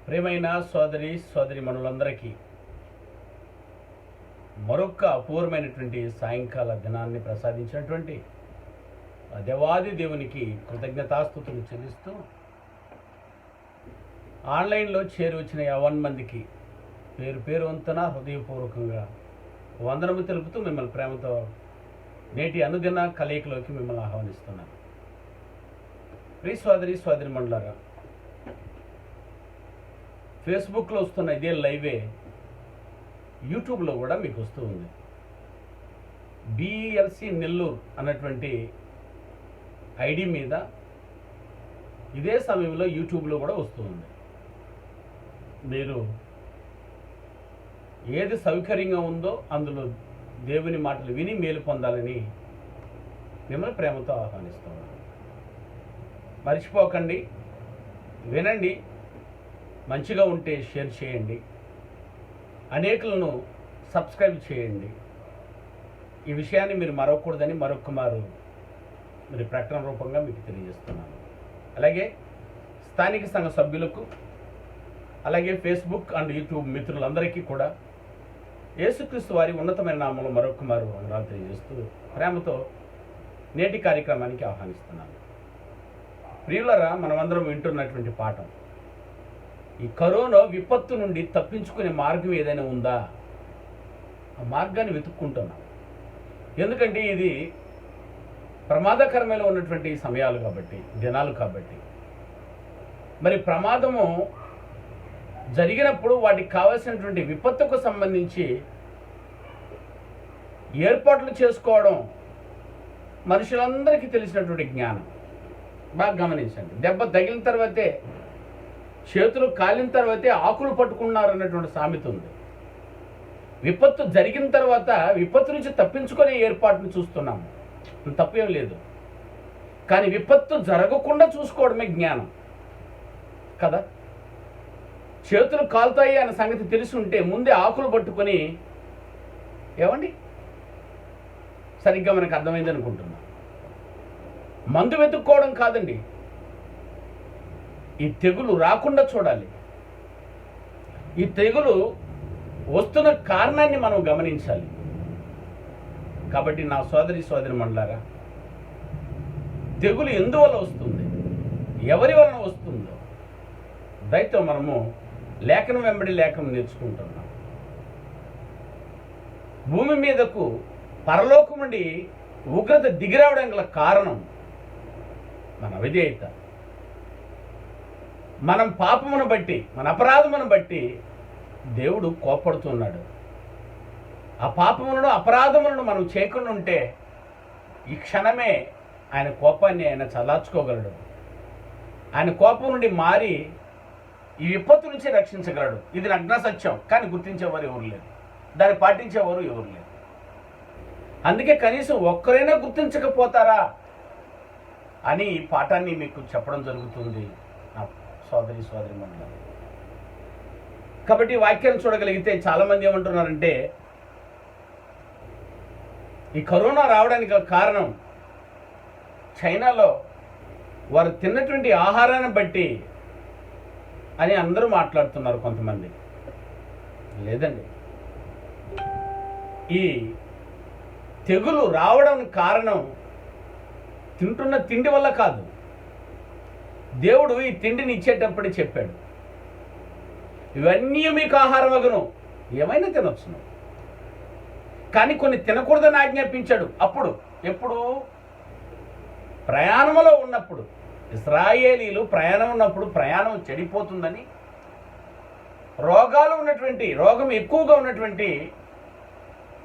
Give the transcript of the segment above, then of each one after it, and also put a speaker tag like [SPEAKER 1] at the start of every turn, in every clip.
[SPEAKER 1] ప్రియమైన సోదరి మనులందరికీ మరొక అపూర్వమైనటువంటి సాయంకాల దినాన్ని ప్రసాదించినటువంటి దేవాది దేవునికి కృతజ్ఞతాస్తుతులు చెల్లిస్తూ ఆన్లైన్లో చేరువచ్చిన 50 మందికి పేరు వంతున హృదయపూర్వకంగా వందనము తెలుపుతూ మిమ్మల్ని ప్రేమతో నేటి అనుదిన కలయికలోకి మిమ్మల్ని ఆహ్వానిస్తున్నాను. ప్రియ సోదరి మండలారా, ఫేస్బుక్లో వస్తున్న ఇదే లైవే యూట్యూబ్లో కూడా మీకు వస్తూ ఉంది. బిఎల్సి నెల్లూరు అన్నటువంటి ఐడి మీద ఇదే సమయంలో యూట్యూబ్లో కూడా వస్తూ ఉంది. మీరు ఏది సౌకర్యంగా ఉందో అందులో దేవుని మాటలు విని మేలు పొందాలని మిమ్మల్ని ప్రేమతో ఆహ్వానిస్తున్నాను. మర్చిపోకండి, వినండి, మంచిగా ఉంటే షేర్ చేయండి, అనేకులను సబ్స్క్రైబ్ చేయండి. ఈ విషయాన్ని మీరు మరవకూడదని మరొకమారు మరి ప్రకటన రూపంగా మీకు తెలియజేస్తున్నాను. అలాగే స్థానిక సంఘ సభ్యులకు, అలాగే ఫేస్బుక్ అండ్ యూట్యూబ్ మిత్రులందరికీ కూడా యేసుక్రీస్తు వారి ఉన్నతమైన నామంలో మరొకమారు వందనాలు తెలియజేస్తూ ప్రేమతో నేటి కార్యక్రమానికి ఆహ్వానిస్తున్నాను. ప్రియులరా, మనమందరం వింటున్నటువంటి పాఠం, ఈ కరోనా విపత్తు నుండి తప్పించుకునే మార్గం ఏదైనా ఉందా? ఆ మార్గాన్ని వెతుక్కుంటున్నాం. ఎందుకంటే ఇది ప్రమాదకరమైన ఉన్నటువంటి సమయాలు కాబట్టి, దినాలు కాబట్టి, మరి ప్రమాదము జరిగినప్పుడు వాటికి కావాల్సినటువంటి విపత్తుకు సంబంధించి ఏర్పాట్లు చేసుకోవడం మనుషులందరికీ తెలిసినటువంటి జ్ఞానం. బాగా గమనించండి. దెబ్బ తగిలిన తర్వాతే, చేతులు కాలిన తర్వాతే ఆకులు పట్టుకున్నారన్నటువంటి సామెత ఉంది. విపత్తు జరిగిన తర్వాత విపత్తు నుంచి తప్పించుకునే ఏర్పాటును చూస్తున్నాము, తప్పేం లేదు. కానీ విపత్తు జరగకుండా చూసుకోవడమే జ్ఞానం కదా. చేతులు కాలుతాయి అనే సంగతి తెలిసి ఉంటే ముందే ఆకులు పట్టుకొని, ఏమండి, సరిగ్గా మనకు అర్థమైంది అనుకుంటున్నాం. మందు వెతుక్కోవడం కాదండి, ఈ తెగులు రాకుండా చూడాలి. ఈ తెగులు వస్తున్న కారణాన్ని మనం గమనించాలి. కాబట్టి నా సోదరి మండలారా, తెగులు ఎందువల్ల వస్తుంది, ఎవరి వలన వస్తుందో దయతో మనము లేఖనం వెంబడి లేఖనం నేర్చుకుంటున్నాం. భూమి మీదకు పరలోకం నుండి ఉగ్రత దిగిరావడం గల కారణం మన అవిధేయత. మనం పాపమును బట్టి, మన అపరాధమును బట్టి దేవుడు కోపడుతున్నాడు. ఆ పాపములను అపరాధములను మనం చేయకుండా ఉంటే ఈ క్షణమే ఆయన కోపాన్ని ఆయన చల్లార్చుకోగలడు. ఆయన కోపం నుండి మారి ఈ విపత్తు నుంచి రక్షించగలడు. ఇది నగ్న సత్యం. కానీ గుర్తించేవారు ఎవరు లేరు, దాన్ని పాటించేవారు ఎవరు లేరు. అందుకే కనీసం ఒక్కరైనా గుర్తించకపోతారా అని ఈ పాఠాన్ని మీకు చెప్పడం జరుగుతుంది నా సోదరి మండలం. కాబట్టి వాక్యాన్ని చూడగలిగితే చాలామంది ఏమంటున్నారంటే, ఈ కరోనా రావడానికి కారణం చైనాలో వారు తిన్నటువంటి ఆహారాన్ని బట్టి అని అందరూ మాట్లాడుతున్నారు. కొంతమంది లేదండి, ఈ తెగులు రావడానికి కారణం తింటున్న తిండి వల్ల కాదు. దేవుడు ఈ తిండిని ఇచ్చేటప్పుడే చెప్పాడు, ఇవన్నీ మీకు ఆహారం అగును, ఏమైనా తినొచ్చును, కానీ కొన్ని తినకూడదని ఆజ్ఞాపించాడు. అప్పుడు ఎప్పుడు? ప్రయాణంలో ఉన్నప్పుడు. ఇశ్రాయేలీలు ప్రయాణం ఉన్నప్పుడు ప్రయాణం చెడిపోతుందని, రోగం ఎక్కువగా ఉన్నటువంటి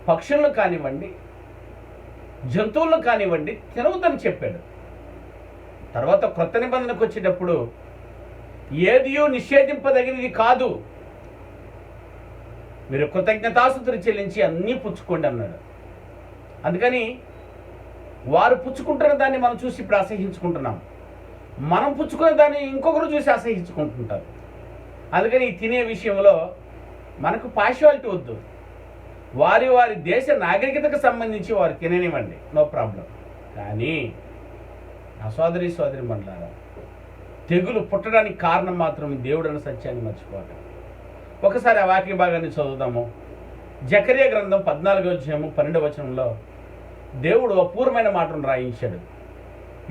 [SPEAKER 1] పక్షులను కానివ్వండి, జంతువులను కానివ్వండి తినవద్దని చెప్పాడు. తర్వాత క్రొత్త నిబంధనకు వచ్చేటప్పుడు ఏదియో నిషేధింపదగినది కాదు, మీరు కృతజ్ఞతాస్తుతులు చెల్లించి అన్నీ పుచ్చుకోండి అన్నాడు. అందుకని వారు పుచ్చుకుంటున్న దాన్ని మనం చూసి ఇప్పుడు అసహించుకుంటున్నాం, మనం పుచ్చుకునే దాన్ని ఇంకొకరు చూసి అసహించుకుంటుంటారు. అందుకని ఈ తినే విషయంలో మనకు పార్షియాలిటీ వద్దు. వారి దేశ నాగరికతకు సంబంధించి వారు తిననివ్వండి, నో ప్రాబ్లం. కానీ నా సోదరి మండలారా, తెగులు పుట్టడానికి కారణం మాత్రం దేవుడు అన్న సత్యాన్ని మర్చిపోవటం. ఒకసారి ఆ వాక్య భాగాన్ని చదువుదాము. జకర్యా గ్రంథం 14వ అధ్యాయము 12వ వచనంలో దేవుడు అపూర్వమైన మాటను రాయించాడు.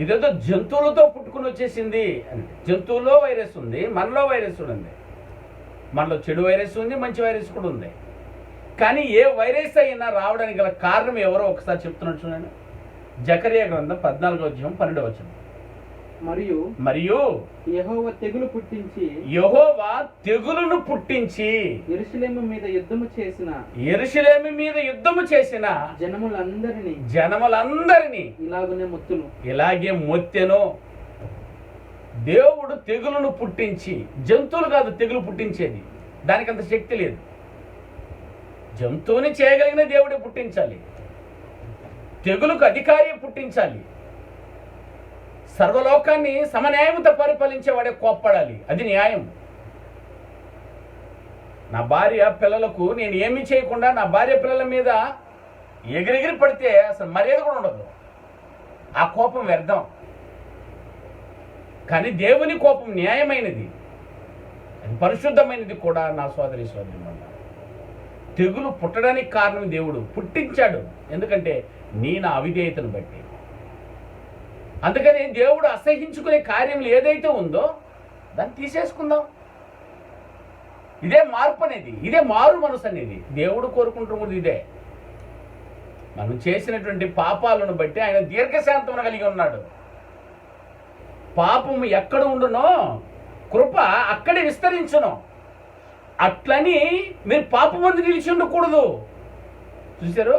[SPEAKER 1] ఇదేదో జంతువులతో పుట్టుకుని వచ్చేసింది అని. జంతువుల్లో వైరస్ ఉంది, మనలో వైరస్ ఉంది. మనలో చెడు వైరస్ ఉంది, మంచి వైరస్ కూడా ఉంది. కానీ ఏ వైరస్ అయినా రావడానికి గల కారణం ఎవరో ఒకసారి చెప్తున్నాడు చూడండి. జకర్యా గ్రంథం 14వ అధ్యాయం 12వ వచనం.
[SPEAKER 2] మరియు యెహోవా
[SPEAKER 1] తెగులును పుట్టించి
[SPEAKER 2] యెరూషలేము
[SPEAKER 1] మీద యుద్ధము చేసిన జనములందరినీ ఇలాగే మొత్తెను. దేవుడు తెగులును పుట్టించి, జంతువులు కాదు తెగులు పుట్టించేది, దానికి అంత శక్తి లేదు. జంతువుని చేయగలిగిన దేవుడే పుట్టించాలి, తెగులుకు అధికారి పుట్టించాలి. సర్వలోకాన్ని సమన్యాయంతో పరిపాలించేవాడే కోప్పడాలి, అది న్యాయం. నా భార్య పిల్లలకు నేను ఏమీ చేయకుండా నా భార్య పిల్లల మీద ఎగిరెగిరి పడితే అసలు మర్యాద కూడా ఉండదు. ఆ కోపం వ్యర్థం. కానీ దేవుని కోపం న్యాయమైనది, అది పరిశుద్ధమైనది కూడా. నా సోదరి వల్ల తెగులు పుట్టడానికి కారణం దేవుడు పుట్టించాడు. ఎందుకంటే నా అవిధేయతను బట్టి. అందుకని దేవుడు అసహించుకునే కార్యములు ఏదైతే ఉందో దాన్ని తీసేసుకుందాం. ఇదే మార్పు అనేది, ఇదే మారు మనసు అనేది. దేవుడు కోరుకుంటున్నది ఇదే. మనం చేసినటువంటి పాపాలను బట్టి ఆయన దీర్ఘశాంతమును కలిగి ఉన్నాడు. పాపము ఎక్కడ ఉండునో కృప అక్కడే విస్తరించును. అట్లని మీరు పాపమందు నిలిచి ఉండకూడదు. చూశారు,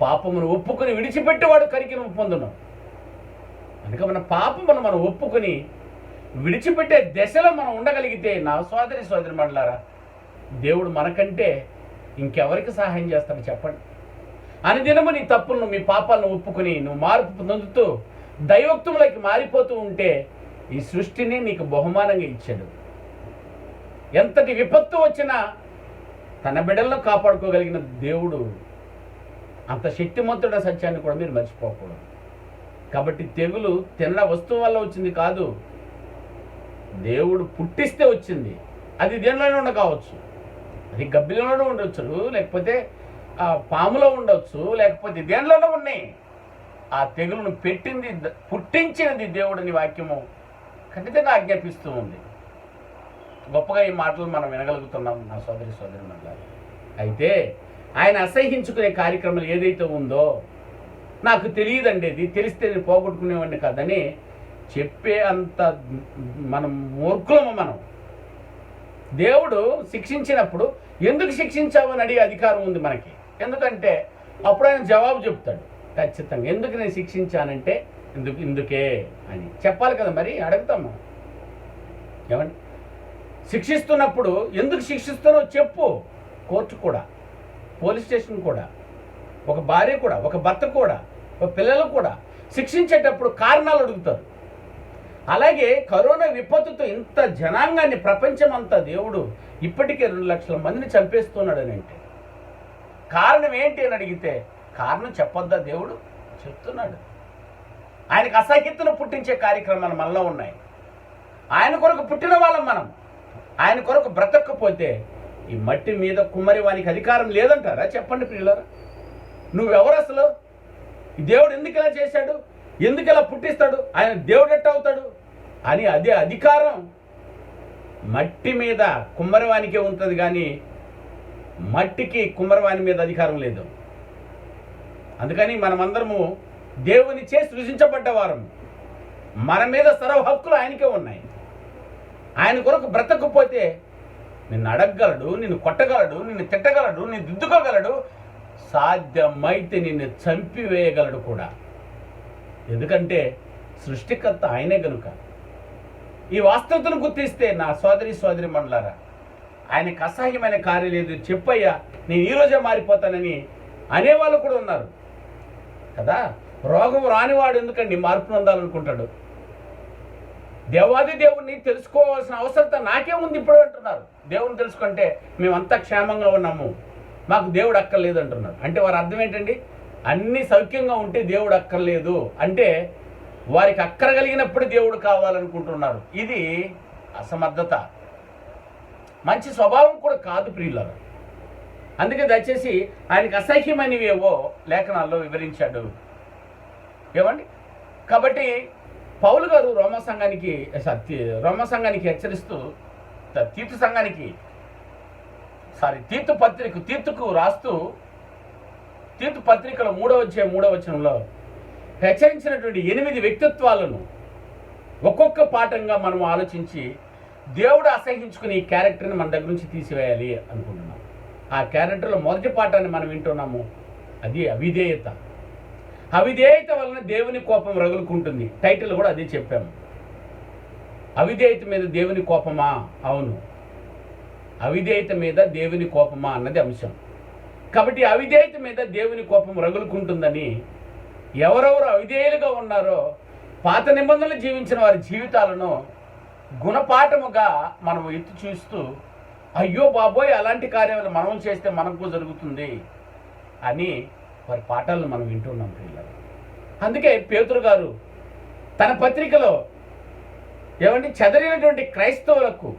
[SPEAKER 1] పాపమును ఒప్పుకొని విడిచిపెట్టేవాడు కరికిన పొందును. అందుకే మన పాపమును మనం ఒప్పుకొని విడిచిపెట్టే దశలో మనం ఉండగలిగితే, నా సోదరి మండలారా, దేవుడు మనకంటే ఇంకెవరికి సహాయం చేస్తాడు చెప్పండి? అనుదినము నీ తప్పులను, మీ పాపాలను ఒప్పుకొని నువ్వు మార్పు పొందుతూ దైవోక్తములకి మారిపోతూ ఉంటే ఈ సృష్టిని నీకు బహుమానంగా ఇచ్చాడు. ఎంతటి విపత్తు వచ్చినా తన బిడ్డలను కాపాడుకోగలిగిన దేవుడు అంత శక్తిమంతుడ సత్యాన్ని కూడా మీరు మర్చిపోకూడదు. కాబట్టి తెగులు తిన్న వస్తువు వల్ల వచ్చింది కాదు, దేవుడు పుట్టిస్తే వచ్చింది. అది దేనిలోనే ఉండ కావచ్చు, అది గబ్బిలోనే ఉండొచ్చు, లేకపోతే పాములో ఉండొచ్చు, లేకపోతే దేనిలోనే ఉన్నాయి. ఆ తెగులను పుట్టించినది దేవుడిని వాక్యము ఖచ్చితంగా ఆజ్ఞాపిస్తూ ఉంది. గొప్పగా ఈ మాటలు మనం వినగలుగుతున్నాం నా సోదరి మండలారా. అయితే ఆయన అసహించుకునే కార్యక్రమం ఏదైతే ఉందో, నాకు తెలియదండి, అది తెలిస్తే నేను పోగొట్టుకునేవాడిని కాదని చెప్పే అంత మనం మూర్ఖులము. మనం దేవుడు శిక్షించినప్పుడు ఎందుకు శిక్షించావని అడిగే అధికారం ఉంది మనకి. ఎందుకంటే అప్పుడు ఆయన జవాబు చెప్తాడు ఖచ్చితంగా. ఎందుకు నేను శిక్షించానంటే ఇందుకే అని చెప్పాలి కదా. మరి అడుగుతాము ఏమండి, శిక్షిస్తున్నప్పుడు ఎందుకు శిక్షిస్తున్నావు చెప్పు. కోర్టు కూడా, పోలీస్ స్టేషన్ కూడా, ఒక భార్య కూడా, ఒక భర్త కూడా, ఒక పిల్లలు కూడా శిక్షించేటప్పుడు కారణాలు అడుగుతారు. అలాగే కరోనా విపత్తుతో ఇంత జనాంగాన్ని, ప్రపంచం అంతా దేవుడు ఇప్పటికే 2 లక్షల మందిని చంపేస్తున్నాడు అని అంటే కారణం ఏంటి అని అడిగితే, కారణం చెప్పొద్దా? దేవుడు చెప్తున్నాడు. ఆయనకు అసహిత్తును పుట్టించే కార్యక్రమాలు మనలో ఉన్నాయి. ఆయన కొరకు పుట్టిన వాళ్ళం మనం. ఆయన కొరకు బ్రతకపోతే ఈ మట్టి మీద కుమ్మరి వానికి అధికారం లేదంటారా? చెప్పండి ప్రియులారా. నువ్వెవరు అసలు? ఈ దేవుడు ఎందుకు ఇలా చేశాడు, ఎందుకు ఇలా పుట్టిస్తాడు, ఆయన దేవుడు ఎట్ట అవుతాడు అని అదే అధికారం మట్టి మీద కుమ్మరివానికే ఉంటుంది, కానీ మట్టికి కుమ్మరివాని మీద అధికారం లేదు. అందుకని మనమందరము దేవుని చేసి సృజించబడ్డవారం. మన మీద సర్వ హక్కులు ఆయనకే ఉన్నాయి. ఆయన కొరకు బ్రతకపోతే నిన్ను అడగగలడు, నిన్ను కొట్టగలడు, నిన్ను తిట్టగలడు, నిన్ను దిద్దుకోగలడు, సాధ్యమైతే నిన్ను చంపివేయగలడు కూడా. ఎందుకంటే సృష్టికర్త ఆయనే గనుక. ఈ వాస్తవతను గుర్తిస్తే నా సోదరి మండలారా, ఆయనకు అసహ్యమైన కార్యం లేదు. చెప్పయ్యా నేను ఈరోజే మారిపోతానని అనేవాళ్ళు కూడా ఉన్నారు కదా. రోగం రానివాడు ఎందుకండి మార్పు పొందాలనుకుంటాడు? దేవాది దేవుణ్ణి తెలుసుకోవాల్సిన అవసరత నాకే ఉంది ఇప్పుడు అంటున్నారు. దేవుని తెలుసుకుంటే మేమంతా క్షేమంగా ఉన్నాము, మాకు దేవుడు అక్కర్లేదు అంటున్నారు. అంటే వారి అర్థం ఏంటండి? అన్ని సౌఖ్యంగా ఉంటే దేవుడు అక్కర్లేదు అంటే వారికి అక్కర కలిగినప్పుడు దేవుడు కావాలనుకుంటున్నారు. ఇది అసమర్థత, మంచి స్వభావం కూడా కాదు ప్రియులారా. అందుకే దయచేసి ఆయనకి అసహ్యమైనవేవో లేఖనాల్లో వివరించాడు. ఏమండి? కాబట్టి పౌలు గారు రోమా సంఘానికి హెచ్చరిస్తూ తీతుకు రాస్తూ తీతు పత్రికలో 3వ అధ్యాయం 3వ వచనంలో హెచ్చరించినటువంటి 8 వ్యక్తిత్వాలను ఒక్కొక్క పాఠంగా మనం ఆలోచించి దేవుడు అసహించుకుని ఈ క్యారెక్టర్ని మన దగ్గర నుంచి తీసివేయాలి అనుకుంటున్నాం. ఆ క్యారెక్టర్లో మొదటి పాఠాన్ని మనం వింటున్నాము, అది అవిధేయత. అవిధేయత వలన దేవుని కోపం రగులుకుంటుంది. టైటిల్ కూడా అదే చెప్పాము. అవిధేయత మీద దేవుని కోపమా? అవును, అవిధేయత మీద దేవుని కోపమా అన్నది అంశం. కాబట్టి అవిధేయత మీద దేవుని కోపం రగులుకుంటుందని ఎవరెవరు అవిధేయులుగా ఉన్నారో పాత నిబంధనలు జీవించిన వారి జీవితాలను గుణపాఠముగా మనం ఎత్తి చూస్తూ, అయ్యో బాబోయ్ అలాంటి కార్యాలు మనం చేస్తే మనకు జరుగుతుంది అని వారి పాఠాలను మనం వింటున్నాం పిల్లలు. అందుకే పేతురు గారు తన పత్రికలో చెదరినటువంటి క్రైస్తవులకు,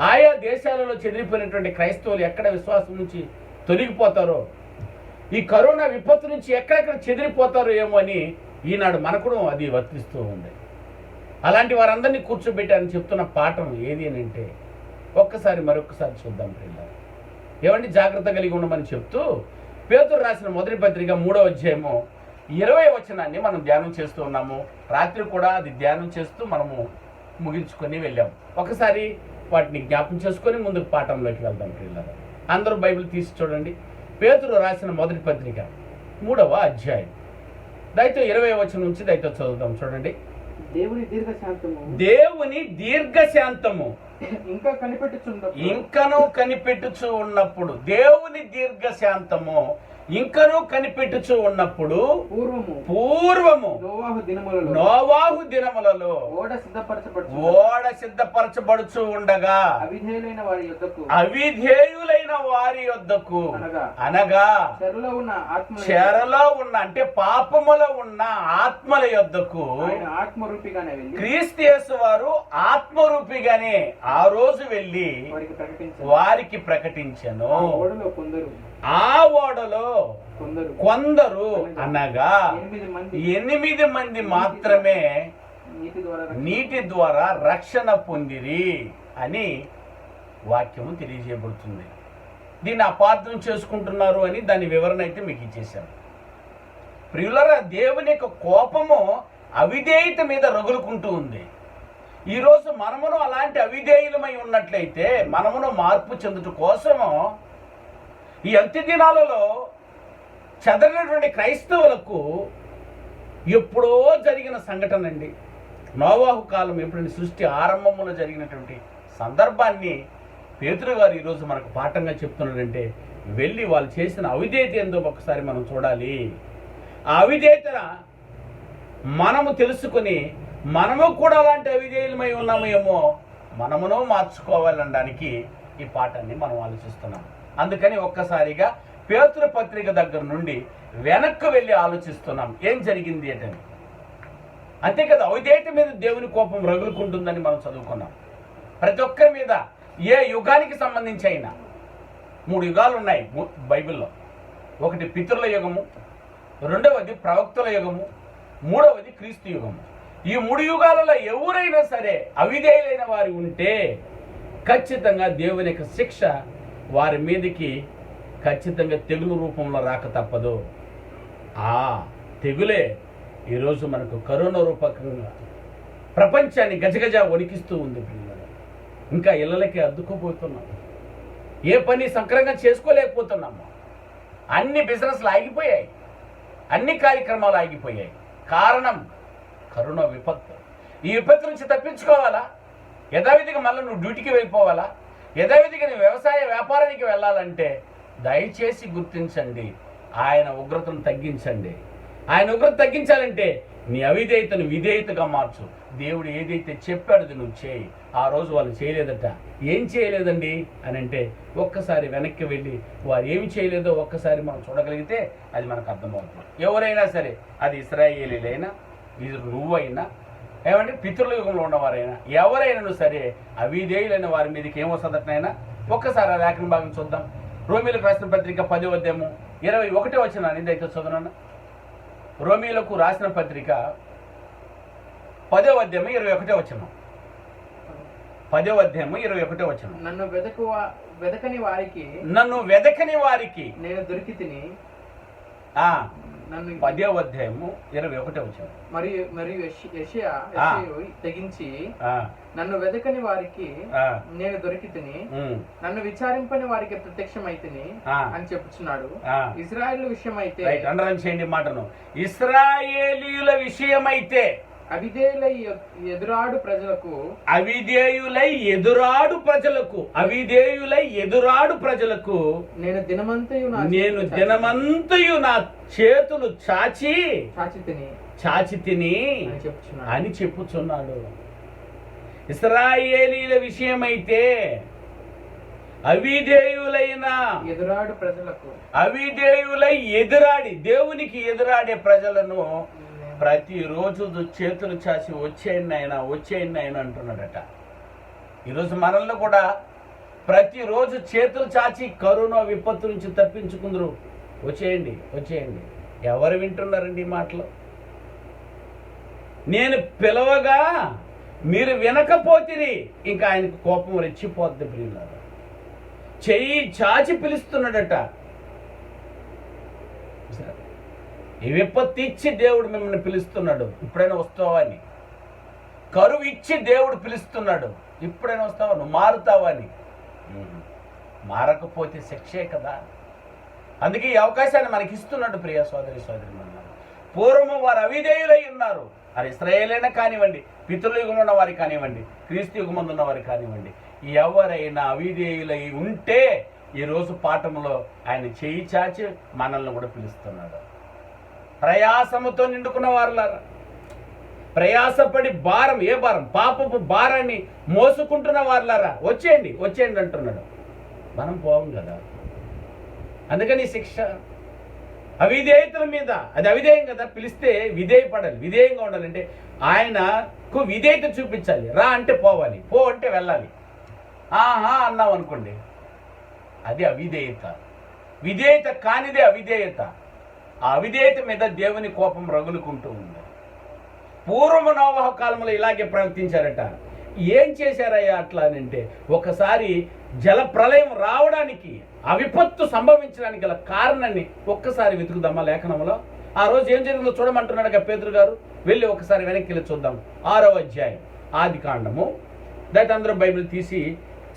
[SPEAKER 1] ఆయా దేశాలలో చెదిరిపోయినటువంటి క్రైస్తవులు ఎక్కడ విశ్వాసం నుంచి తొలగిపోతారో, ఈ కరోనా విపత్తు నుంచి ఎక్కడెక్కడ చెదిరిపోతారో ఏమో అని ఈనాడు మనకు అది వర్తిస్తూ ఉంది. అలాంటి వారందరినీ కూర్చోబెట్టి అని చెప్తున్న పాఠం ఏది అని అంటే మరొకసారి చూద్దాం పిల్లలు. జాగ్రత్త కలిగి ఉండమని చెప్తూ పేతురు రాసిన మొదటి పత్రిక 3వ అధ్యాయము 20వ వచనాన్ని మనం ధ్యానం చేస్తూ ఉన్నాము. రాత్రి కూడా అది ధ్యానం చేస్తూ మనము ముగించుకొని వెళ్ళాము. ఒకసారి వాటిని జ్ఞాపం చేసుకొని ముందుకు పాఠంలోకి వెళ్దాం పిల్లలు. అందరూ బైబిల్ తీసి చూడండి. పేతురు రాసిన మొదటి పత్రిక 3వ అధ్యాయం దయతో 20వ వచనం నుంచి దయతో చదువుదాం. చూడండి.
[SPEAKER 2] దేవుని దీర్ఘశాంతము
[SPEAKER 1] ఇంకను కనిపెట్టుచు ఉన్నప్పుడు, దేవుని దీర్ఘశాంతము ఇంకను కనిపెట్టుచు ఉన్నప్పుడు, పూర్వము నోవాహు దినములలో ఓడ సిద్ధపరచబడుచు ఉండగా అవిధేయులైన వారి యొద్దకు అనగా చెరలో ఉన్న అంటే పాపములో ఉన్న ఆత్మల యొద్దకు క్రీస్తు యేసు వారు ఆత్మరూపిగానే ఆ రోజు వెళ్ళి వారికి ప్రకటించెను. ఆ ఓడలో కొందరు అనగా 8 మంది మాత్రమే నీటి ద్వారా రక్షణ పొందిరి అని వాక్యము తెలియజేయబడుతుంది. దీన్ని అపార్థం చేసుకుంటున్నారు అని దాని వివరణ అయితే మీకు ఇచ్చేశాను. ప్రియులారా, దేవుని యొక్క కోపము అవిధేయత మీద రగులుకుంటూ ఉంది. ఈరోజు మనమును అలాంటి అవిధేయులమై ఉన్నట్లయితే మనమును మార్పు చెందుట కోసము ఈ అంత్య దినాలలో చెదరినటువంటి క్రైస్తవులకు ఎప్పుడో జరిగిన సంఘటన అండి. నోవాహు కాలం ఎప్పుడైనా సృష్టి ఆరంభంలో జరిగినటువంటి సందర్భాన్ని పేతురు గారు ఈరోజు మనకు పాఠంగా చెప్తున్నాడంటే, వెళ్ళి వాళ్ళు చేసిన అవిధేయత ఏందో ఒకసారి మనం చూడాలి. ఆ అవిధేయత మనము తెలుసుకొని మనము కూడా అలాంటి అవిధేయులమై ఉన్నామేమో మనమును మార్చుకోవాలనడానికి ఈ పాఠాన్ని మనం ఆలోచిస్తున్నాం. అందుకని ఒక్కసారిగా పేతురు పత్రిక దగ్గర నుండి వెనక్కి వెళ్ళి ఆలోచిస్తున్నాం ఏం జరిగింది అని. అంతే కదా, అవిధేయత మీద దేవుని కోపం రగులుకుంటుందని మనం చదువుకున్నాం. ప్రతి ఒక్కరి మీద ఏ యుగానికి సంబంధించి అయినా 3 యుగాలు ఉన్నాయి బైబిల్లో. ఒకటి పితరుల యుగము, రెండవది ప్రవక్తల యుగము, మూడవది క్రీస్తు యుగము. ఈ 3 యుగాలలో ఎవరైనా సరే అవిధేయులైన వారు ఉంటే ఖచ్చితంగా దేవుని యొక్క శిక్ష వారి మీదకి ఖచ్చితంగా తెగులు రూపంలో రాక తప్పదు. ఆ తెగులే ఈరోజు మనకు కరోనా రూపకంగా ప్రపంచాన్ని గజగజ వణికిస్తూ ఉంది. ఇంకా ఇళ్ళకి అద్దుకుపోతున్నాం, ఏ పని సక్రంగా చేసుకోలేకపోతున్నాము. అన్ని బిజినెస్లు ఆగిపోయాయి, అన్ని కార్యక్రమాలు ఆగిపోయాయి. కారణం కరోనా విపత్తు. ఈ విపత్తు నుంచి తప్పించుకోవాలా, యథావిధిగా మళ్ళీ నువ్వు డ్యూటీకి వెళ్ళిపోవాలా, యథావిధిగా నీ వ్యవసాయ వ్యాపారానికి వెళ్ళాలంటే దయచేసి గుర్తించండి, ఆయన ఉగ్రతను తగ్గించండి. ఆయన ఉగ్రత తగ్గించాలంటే నీ అవిధేయతను విధేయతగా మార్చు. దేవుడు ఏదైతే చెప్పాడో నువ్వు చేయి. ఆ రోజు వాళ్ళు చేయలేదట. ఏం చేయలేదండి అని అంటే ఒక్కసారి వెనక్కి వెళ్ళి వారు ఏమి చేయలేదో ఒక్కసారి మనం చూడగలిగితే అది మనకు అర్థమవుతుంది. ఎవరైనా సరే, అది ఇశ్రాయేలీలైనా ఇది నువ్వైనా ఏమంటే పితృల యుగంలో ఉన్నవారైనా ఎవరైనా సరే అవిధేయులైన వారి మీదకి ఏమొస్తుందటనైనా ఒక్కసారి ఆ లేఖన భాగం చూద్దాం. రోమీలకు రాసిన పత్రిక 10వ అధ్యాయము 21వ వచనాన్ని దయచేసి చదువునన్నా. రోమీలకు రాసిన పత్రిక 10వ అధ్యాయము 21వ వచనం. 10వ అధ్యాయము 21వ వచనం. నన్ను వెదకని వారికి
[SPEAKER 2] నేను దొరికి తిని. నన్ను
[SPEAKER 1] 10వ అధ్యాయము 21వ వచనం.
[SPEAKER 2] మరియు యెషయా తెగించి నన్ను వెదకని వారికి నేను దొరికి తిని, నన్ను విచారింపని వారికి ప్రత్యక్షమైతిని అని చెప్పుచున్నాడు. ఇశ్రాయేలు విషయమైతే,
[SPEAKER 1] అండర్లైన్ చేయండి మాటను, ఇశ్రాయేలీయుల విషయమైతే
[SPEAKER 2] అవిధేయులై ఎదురాడు ప్రజలకు నేను
[SPEAKER 1] దినమంతయు నా చేతులు చాచి తిని అని చెప్పుచున్నాడు. ఇశ్రాయేలీయుల విషయమైతే అవిధేయులై ఎదురాడి దేవునికి ఎదురాడే ప్రజలను ప్రతిరోజు చేతులు చాచి వచ్చేయండి ఆయన అంటున్నాడట. ఈరోజు మనల్ని కూడా ప్రతిరోజు చేతులు చాచి కరోనా విపత్తు నుంచి తప్పించుకుందరు. వచ్చేయండి. ఎవరు వింటున్నారండి ఈ మాటలు? నేను పిలవగా మీరు వినకపోతిరి, ఇంకా ఆయనకు కోపం రెచ్చిపోద్ది. ప్రియులారా, చెయ్యి చాచి పిలుస్తున్నాడట. ఈ విపత్తు ఇచ్చి దేవుడు మిమ్మల్ని పిలుస్తున్నాడు, ఇప్పుడైనా వస్తావా అని. కరువు ఇచ్చి దేవుడు పిలుస్తున్నాడు, ఇప్పుడైనా వస్తావా, నువ్వు మారుతావా అని. మారకపోతే శిక్షే కదా. అందుకే ఈ అవకాశాన్ని మనకి ఇస్తున్నాడు. ప్రియ సోదరి పూర్వము వారు అవిధేయులై ఉన్నారు. అది ఇశ్రాయేలైనా కానివ్వండి, పితృల యుగంలో ఉన్న వారికి కానివ్వండి, క్రీస్తు యుగమందు ఉన్న వారికి కానివ్వండి, ఎవరైనా అవిధేయులై ఉంటే ఈరోజు పాఠంలో ఆయన చేయి చాచి మనల్ని కూడా పిలుస్తున్నాడు. ప్రయాసముతో నిండుకున్న వారులారా, ప్రయాసపడి ఏ భారం, పాపపు భారాన్ని మోసుకుంటున్న వారులారా, వచ్చేయండి అంటున్నాడు. మనం పోవం కదా. అందుకని శిక్ష అవిధేయతల మీద, అది అవిధేయం కదా. పిలిస్తే విధేయపడాలి, విధేయంగా ఉండాలంటే ఆయనకు విధేయత చూపించాలి. రా అంటే పోవాలి, పో అంటే వెళ్ళాలి. అన్నాం అనుకోండి, అది అవిధేయత. విధేయత కానిదే అవిధేయత. ఆ అవిధేయత మీద దేవుని కోపం రగులుకుంటూ ఉంది. పూర్వ నోవహు కాలంలో ఇలాగే ప్రవర్తించారట. ఏం చేశారయ్యా అట్లా అని అంటే, ఒకసారి జల ప్రళయం రావడానికి, ఆ విపత్తు సంభవించడానికి గల కారణాన్ని ఒక్కసారి వెతుకుదామా లేఖనంలో. ఆ రోజు ఏం జరిగిందో చూడమంటున్నాడు పేతురు గారు. వెళ్ళి ఒకసారి వెనక్కి వెళ్ళి చూద్దాం. 6వ అధ్యాయం ఆది కాండము. దయచేసి అందరూ బైబిల్ తీసి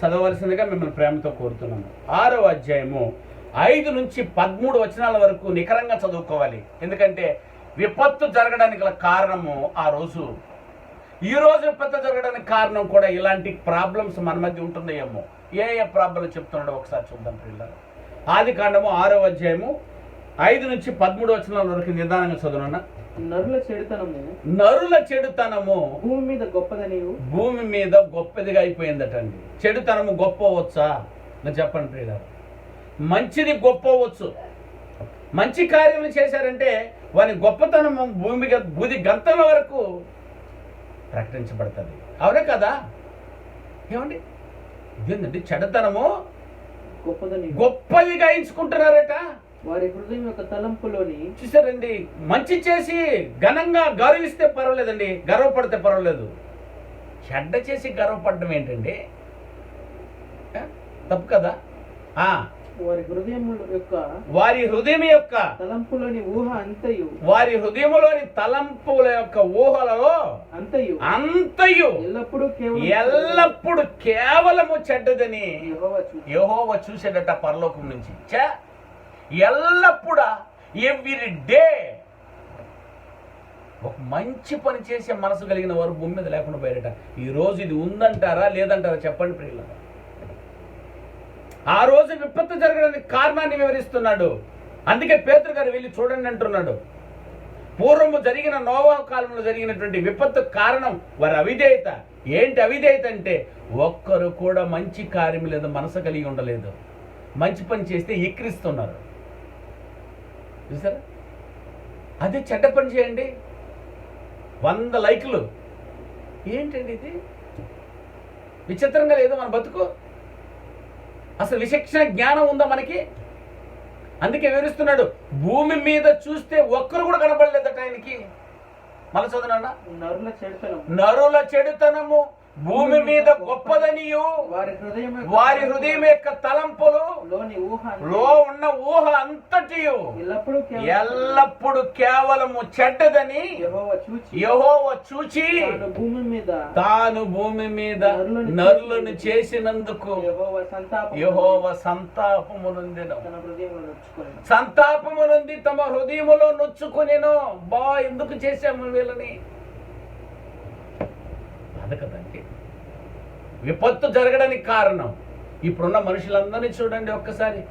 [SPEAKER 1] చదవలసిందిగా మిమ్మల్ని ప్రేమతో కోరుతున్నాము. 6వ అధ్యాయము 5 నుంచి 13 వచనాల వరకు నికరంగా చదువుకోవాలి. ఎందుకంటే విపత్తు జరగడానికి గల కారణము ఆ రోజు. ఈ రోజు విపత్తు జరగడానికి కారణం కూడా ఇలాంటి ప్రాబ్లమ్స్ మన మధ్య ఉంటుందేమో. ఏ ప్రాబ్లం చెప్తున్నాడో ఒకసారి చూద్దాం పిల్లలు. ఆది కాండము 6వ అధ్యాయము 5 నుంచి 13 వచనాల వరకు నిదానంగా చదువునా. నరుల చెడుతనము భూమి మీద గొప్పదిగా అయిపోయిందటండి. చెడుతనము గొప్పవచ్చా? నేను చెప్పండి ప్రియులారా, మంచిది గొప్పవచ్చు. మంచి కార్యములు చేశారంటే వారి గొప్పతనము బూది గంతల వరకు ప్రకటించబడుతుంది. అవునే కదా? ఏమండి, ఇదేంటండి చెడుతనము గొప్పదిగా ఎంచుకుంటున్నారట.
[SPEAKER 2] వారి హృదయం యొక్క తలంపులోని.
[SPEAKER 1] చూసారండి, మంచి చేసి ఘనంగా గౌరవిస్తే పర్వాలేదండి, గర్వపడితే పర్వాలేదు. చెడ్డ చేసి గర్వపడడం ఏంటండి? తప్పు కదా. వారి హృదయం యొక్క
[SPEAKER 2] తలంపులోని ఊహ అంతయు,
[SPEAKER 1] వారి హృదయములోని తలంపుల యొక్క ఊహలలో అంతయు ఎల్లప్పుడు కేవలము చెడ్డదని యెహోవా చూసేటట పరలోకం నుంచి. ఎల్లప్పుడా, ఎవ్రీ డే ఒక మంచి పని చేసే మనసు కలిగిన వారు భూమి మీద లేకుండా పోయారట. ఈ రోజు ఇది ఉందంటారా లేదంటారా చెప్పండి ప్రియులారా. ఆ రోజు విపత్తు జరగడానికి కారణాన్ని వివరిస్తున్నాడు. అందుకే పేతురు గారు వెళ్ళి చూడండి అంటున్నాడు. పూర్వము జరిగిన నోవహు కాలంలో జరిగినటువంటి విపత్తు కారణం వారి అవిధేయత. ఏంటి అవిధేయత అంటే, ఒక్కరు కూడా మంచి కార్యం లేదు, మనసు కలిగి ఉండలేదు. మంచి పని చేస్తే ఎక్కిరిస్తున్నారు. చూసారా? అదే చెడ్డ పని చేయండి, 100 లైకులు. ఏంటండి ఇది? విచిత్రంగా లేదు మన బతుకు? అసలు విచక్షణ జ్ఞానం ఉందా మనకి? అందుకే వివరిస్తున్నాడు, భూమి మీద చూస్తే ఒక్కరు కూడా కనపడలేదట ఆయనకి. మళ్ళీ చదువునా, నరుల చెడుతనము భూమి మీద గొప్పదనియు వారి హృదయం యొక్క తలంపులు లో ఉన్న ఊహ అంతటియు ఎల్లప్పుడు కేవలము చెడ్డదని యెహోవా చూచి తాను భూమి మీద నరులను చేసినందుకు యెహోవా సంతాపము నొంది తమ హృదయములో నొచ్చుకొనెను. బా, ఎందుకు చేశాము వీళ్ళని? అది కదండి విపత్తు జరగడానికి కారణం. ఇప్పుడున్న మనుషులందరినీ చూడండి ఒక్కసారి.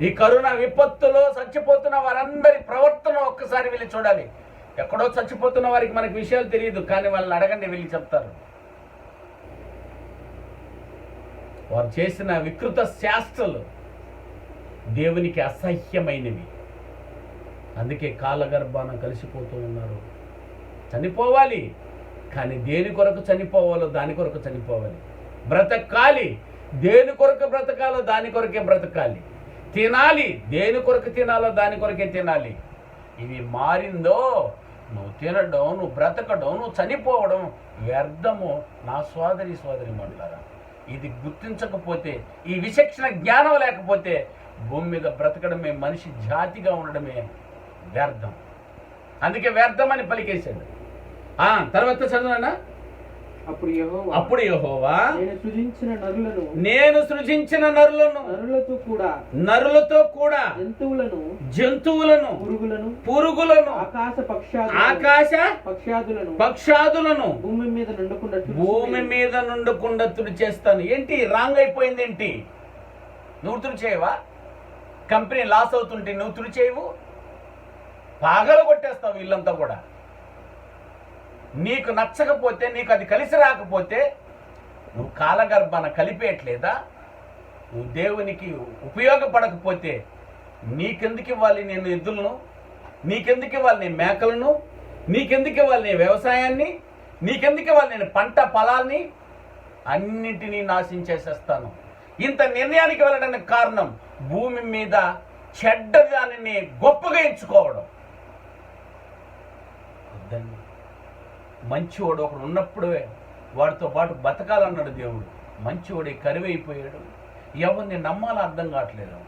[SPEAKER 1] ఈ కరోనా విపత్తులో చచ్చిపోతున్న వారందరి ప్రవర్తన ఒక్కసారి వెళ్ళి చూడాలి. ఎక్కడో చచ్చిపోతున్న వారికి మనకి విషయాలు తెలియదు, కానీ వాళ్ళని అడగండి, వెళ్ళి చెప్తారు. వారు చేసిన వికృత శాస్త్రాలు దేవునికి అసహ్యమైనవి. అందుకే కాలగర్భాన కలిసిపోతూ ఉన్నారు. చనిపోవాలి, కానీ దేని కొరకు చనిపోవాలో దాని కొరకు చనిపోవాలి. బ్రతకాలి, దేని కొరకు బ్రతకాలో దాని కొరకే బ్రతకాలి. తినాలి, దేని కొరకు తినాలో దాని కొరకే తినాలి. ఇవి మారిందో నువ్వు తినడం, నువ్వు బ్రతకడం, నువ్వు చనిపోవడం వ్యర్థము. నా సోదరి మంటారా, ఇది గుర్తించకపోతే, ఈ విచక్షణ జ్ఞానం లేకపోతే భూమి మీద బ్రతకడమే, మనిషి జాతిగా ఉండడమే వ్యర్థం. అందుకే వ్యర్థం అని పలికేశాడు. తర్వాత చదువునా, అప్పుడు యెహోవా నేను సృజించిన నరులను నరులతో కూడా జంతువులను పురుగులను ఆకాశ పక్షాదులను భూమి మీద నుండకుండా తుడిచేస్తాను. ఏంటి రాంగ్ అయిపోయింది? ఏంటి, నువ్వు తుడిచేయవా? కంపెనీ లాస్ అవుతుంటే నువ్వు తుడిచేయవు? పాగలు కొట్టేస్తావు వీళ్ళంతా కూడా. నీకు నచ్చకపోతే, నీకు అది కలిసి రాకపోతే నువ్వు కాలగర్భాన కలిపేయట్లేదా? నువ్వు దేవునికి ఉపయోగపడకపోతే నీకెందుకు ఇవ్వాలి నేను ఎద్దులను? నీకెందుకు ఇవ్వాలి నేను మేకలను? నీకెందుకు ఇవ్వాలి నేను వ్యవసాయాన్ని? నీకెందుకు ఇవ్వాలి నేను పంట పొలాల్ని? అన్నింటినీ నాశించేసేస్తాను. ఇంత నిర్ణయానికి వెళ్ళడానికి కారణం భూమి మీద చెడ్డదానిని గొప్పగా ఎంచుకోవడం. మంచివాడు ఒకడు ఉన్నప్పుడే వాడితో పాటు బతకాలన్నాడు దేవుడు. మంచివాడే కరువైపోయాడు. ఎవరిని నమ్మాలో అర్థం కావట్లేదు.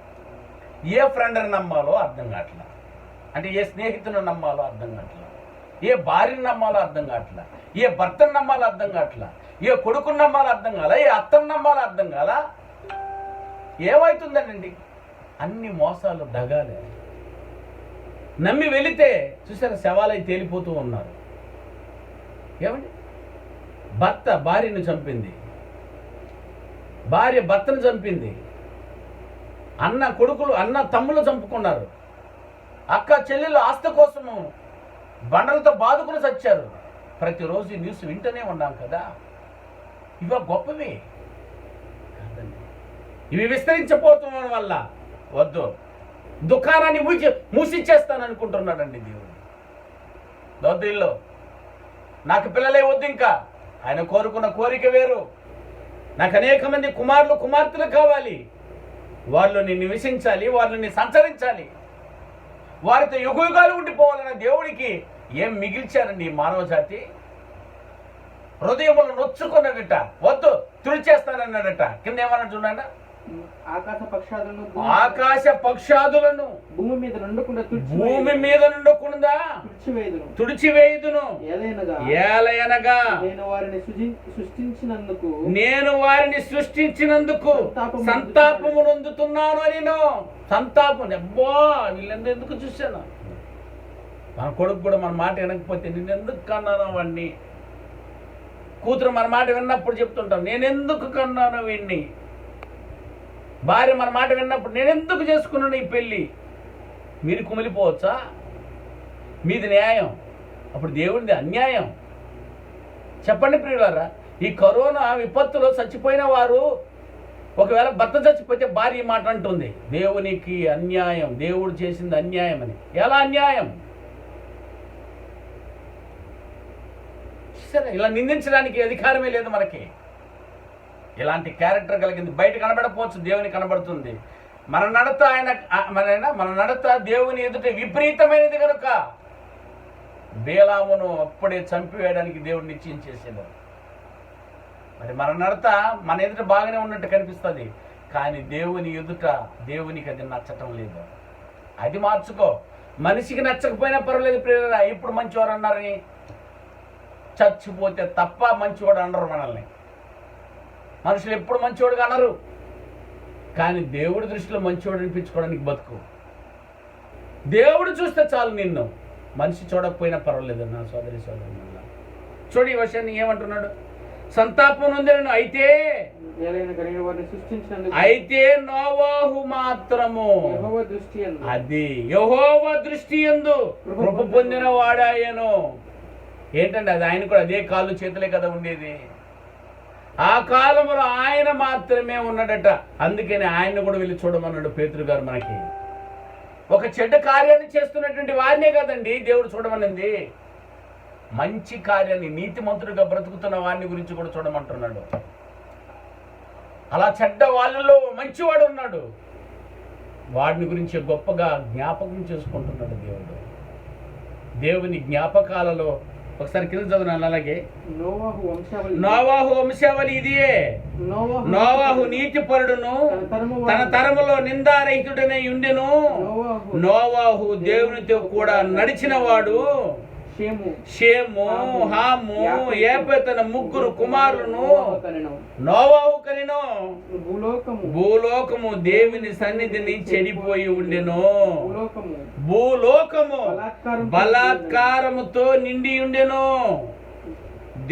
[SPEAKER 1] ఏ ఫ్రెండ్ని నమ్మాలో అర్థం కావట్లేదు. అంటే ఏ స్నేహితుని నమ్మాలో అర్థం కావట్లేదు. ఏ భార్యని నమ్మాలో అర్థం కావట్లేదు. ఏ భర్తను నమ్మాలో అర్థం కావట్లేదు. ఏ కొడుకుని నమ్మాలో అర్థం కాల. ఏ అత్తను నమ్మాలో అర్థం కాల. ఏమవుతుందనండి? అన్ని మోసాలు, దగాలే. నమ్మి వెళితే చూసారా, శవాలై తేలిపోతూ ఉన్నారు. ఏమండి, భర్త భార్యను చంపింది, భార్య భర్తను చంపింది, అన్న తమ్ముళ్ళు చంపుకున్నారు, అక్క చెల్లెళ్ళు ఆస్తి కోసము బండలతో బాదుకుని చచ్చారు. ప్రతిరోజు ఈ న్యూస్ వింటూనే ఉన్నాం కదా. ఇవి గొప్పవి కాదండి. ఇవి విస్తరించబోతున్న వల్ల వద్దు, దుకాణాన్ని మూసిచ్చేస్తాననుకుంటున్నాడండి దేవుడు. దొద్దిల్లో నాకు పిల్లలే వద్దు, ఇంకా ఆయన కోరుకున్న కోరిక వేరు. నాకు అనేక మంది కుమారులు కుమార్తెలు కావాలి. వాళ్ళని నివసించాలి, వాళ్ళని సంచరించాలి, వారితో యుగాలు ఉండిపోవాలన్న దేవుడికి ఏం మిగిల్చారండి ఈ మానవ జాతి? హృదయములను నొచ్చుకున్నాడట, వద్దు తుడిచేస్తానన్నాడట. కింద ఏమన్నా చూడండి, ఆకాశ పక్షాదులను భూమి మీద నుండకుండా తుడిచివేయుదును. ఏలయనగా నేను వారిని సృష్టించినందుకు సంతాపము నొందుతున్నాను అని. సంతాపం అబ్బా, వీళ్ళెందుకు చూశాను. మన కొడుకు కూడా మన మాట వినకపోతే నేనెందుకు కన్నాను వాడిని. కూతురు మన మాట విన్నప్పుడు చెప్తుంటాం, నేనెందుకు కన్నాను వీడిని. భార్య మన మాట విన్నప్పుడు నేనెందుకు చేసుకున్నాను ఈ పెళ్ళి. మీరు కుమిలిపోవచ్చా? మీది న్యాయం, అప్పుడు దేవుడిది అన్యాయం. చెప్పండి ప్రియులారా, ఈ కరోనా విపత్తులో చచ్చిపోయిన వారు ఒకవేళ భర్త చచ్చిపోతే భార్య మాట అంటుంది, దేవునికి అన్యాయం, దేవుడు చేసింది అన్యాయం అని. ఎలా అన్యాయం? చూసారా, ఇలా నిందించడానికి అధికారమే లేదు మనకి. ఇలాంటి క్యారెక్టర్ కలిగింది. బయట కనబడకపోవచ్చు, దేవుని కనబడుతుంది. మన నడత దేవుని ఎదుట విపరీతమైనది కనుక బేలామును అప్పుడే చంపివేయడానికి దేవుడు నిశ్చయించేసాడు. మరి మన నడత మన ఎదుట బాగానే ఉన్నట్టు కనిపిస్తుంది, కానీ దేవుని ఎదుట దేవునికి అది నచ్చటం లేదు. అది మార్చుకో. మనిషికి నచ్చకపోయినా పర్వాలేదు ప్రియులారా. ఇప్పుడు మంచివారు అన్నారని చచ్చిపోతే తప్ప మంచివాడు అనరు మనల్ని. మనుషులు ఎప్పుడు మంచివాడుగా అనరు, కానీ దేవుడి దృష్టిలో మంచివాడు అనిపించుకోవడానికి బతుకు. దేవుడు చూస్తే చాలు నిన్ను, మనిషి చూడకపోయినా పర్వాలేదు. నా సోదరి సోదరు చూడు ఈ విషయాన్ని ఏమంటున్నాడు. సంతాపం నొందెను, అయితే నోవాహు మాత్రము అది యెహోవా దృష్టి యందు కృప పొందిన వాడాయను. ఏంటంటే అది ఆయన కూడా అదే కాళ్ళు చేతులే కదా ఉండేది. ఆ కాలంలో ఆయన మాత్రమే ఉన్నాడట. అందుకని ఆయన్ని కూడా వెళ్ళి చూడమన్నాడు పేతురు గారు. మనకి ఒక చెడ్డ కార్యాన్ని చేస్తున్నటువంటి వారినే కదండి దేవుడు చూడమనింది. మంచి కార్యాన్ని, నీతిమంతుడిగా బ్రతుకుతున్న వారిని గురించి కూడా చూడమంటున్నాడు. అలా చెడ్డ వాళ్ళలో మంచివాడు ఉన్నాడు, వాడిని గురించి గొప్పగా జ్ఞాపకం చేసుకుంటున్నాడు దేవుడు. దేవుని జ్ఞాపకాలలో ఒకసారి కింద చదువునాను. అలాగే నోవాహు వంశావళి ఇదియే. నోవాహు నీతిపరుడును, తన తరములో నిందారహితుడనే ఉండెను. నోవాహు దేవునితో కూడా నడిచిన వాడు. షేము, హాము, ఏపెతన ముగ్గురు కుమారులను నోవాహు కనెను. భూలోకము దేవుని సన్నిధిని చెడిపోయి ఉండెను. భూలోకము బలాత్కారముతో నిండి ఉండెను.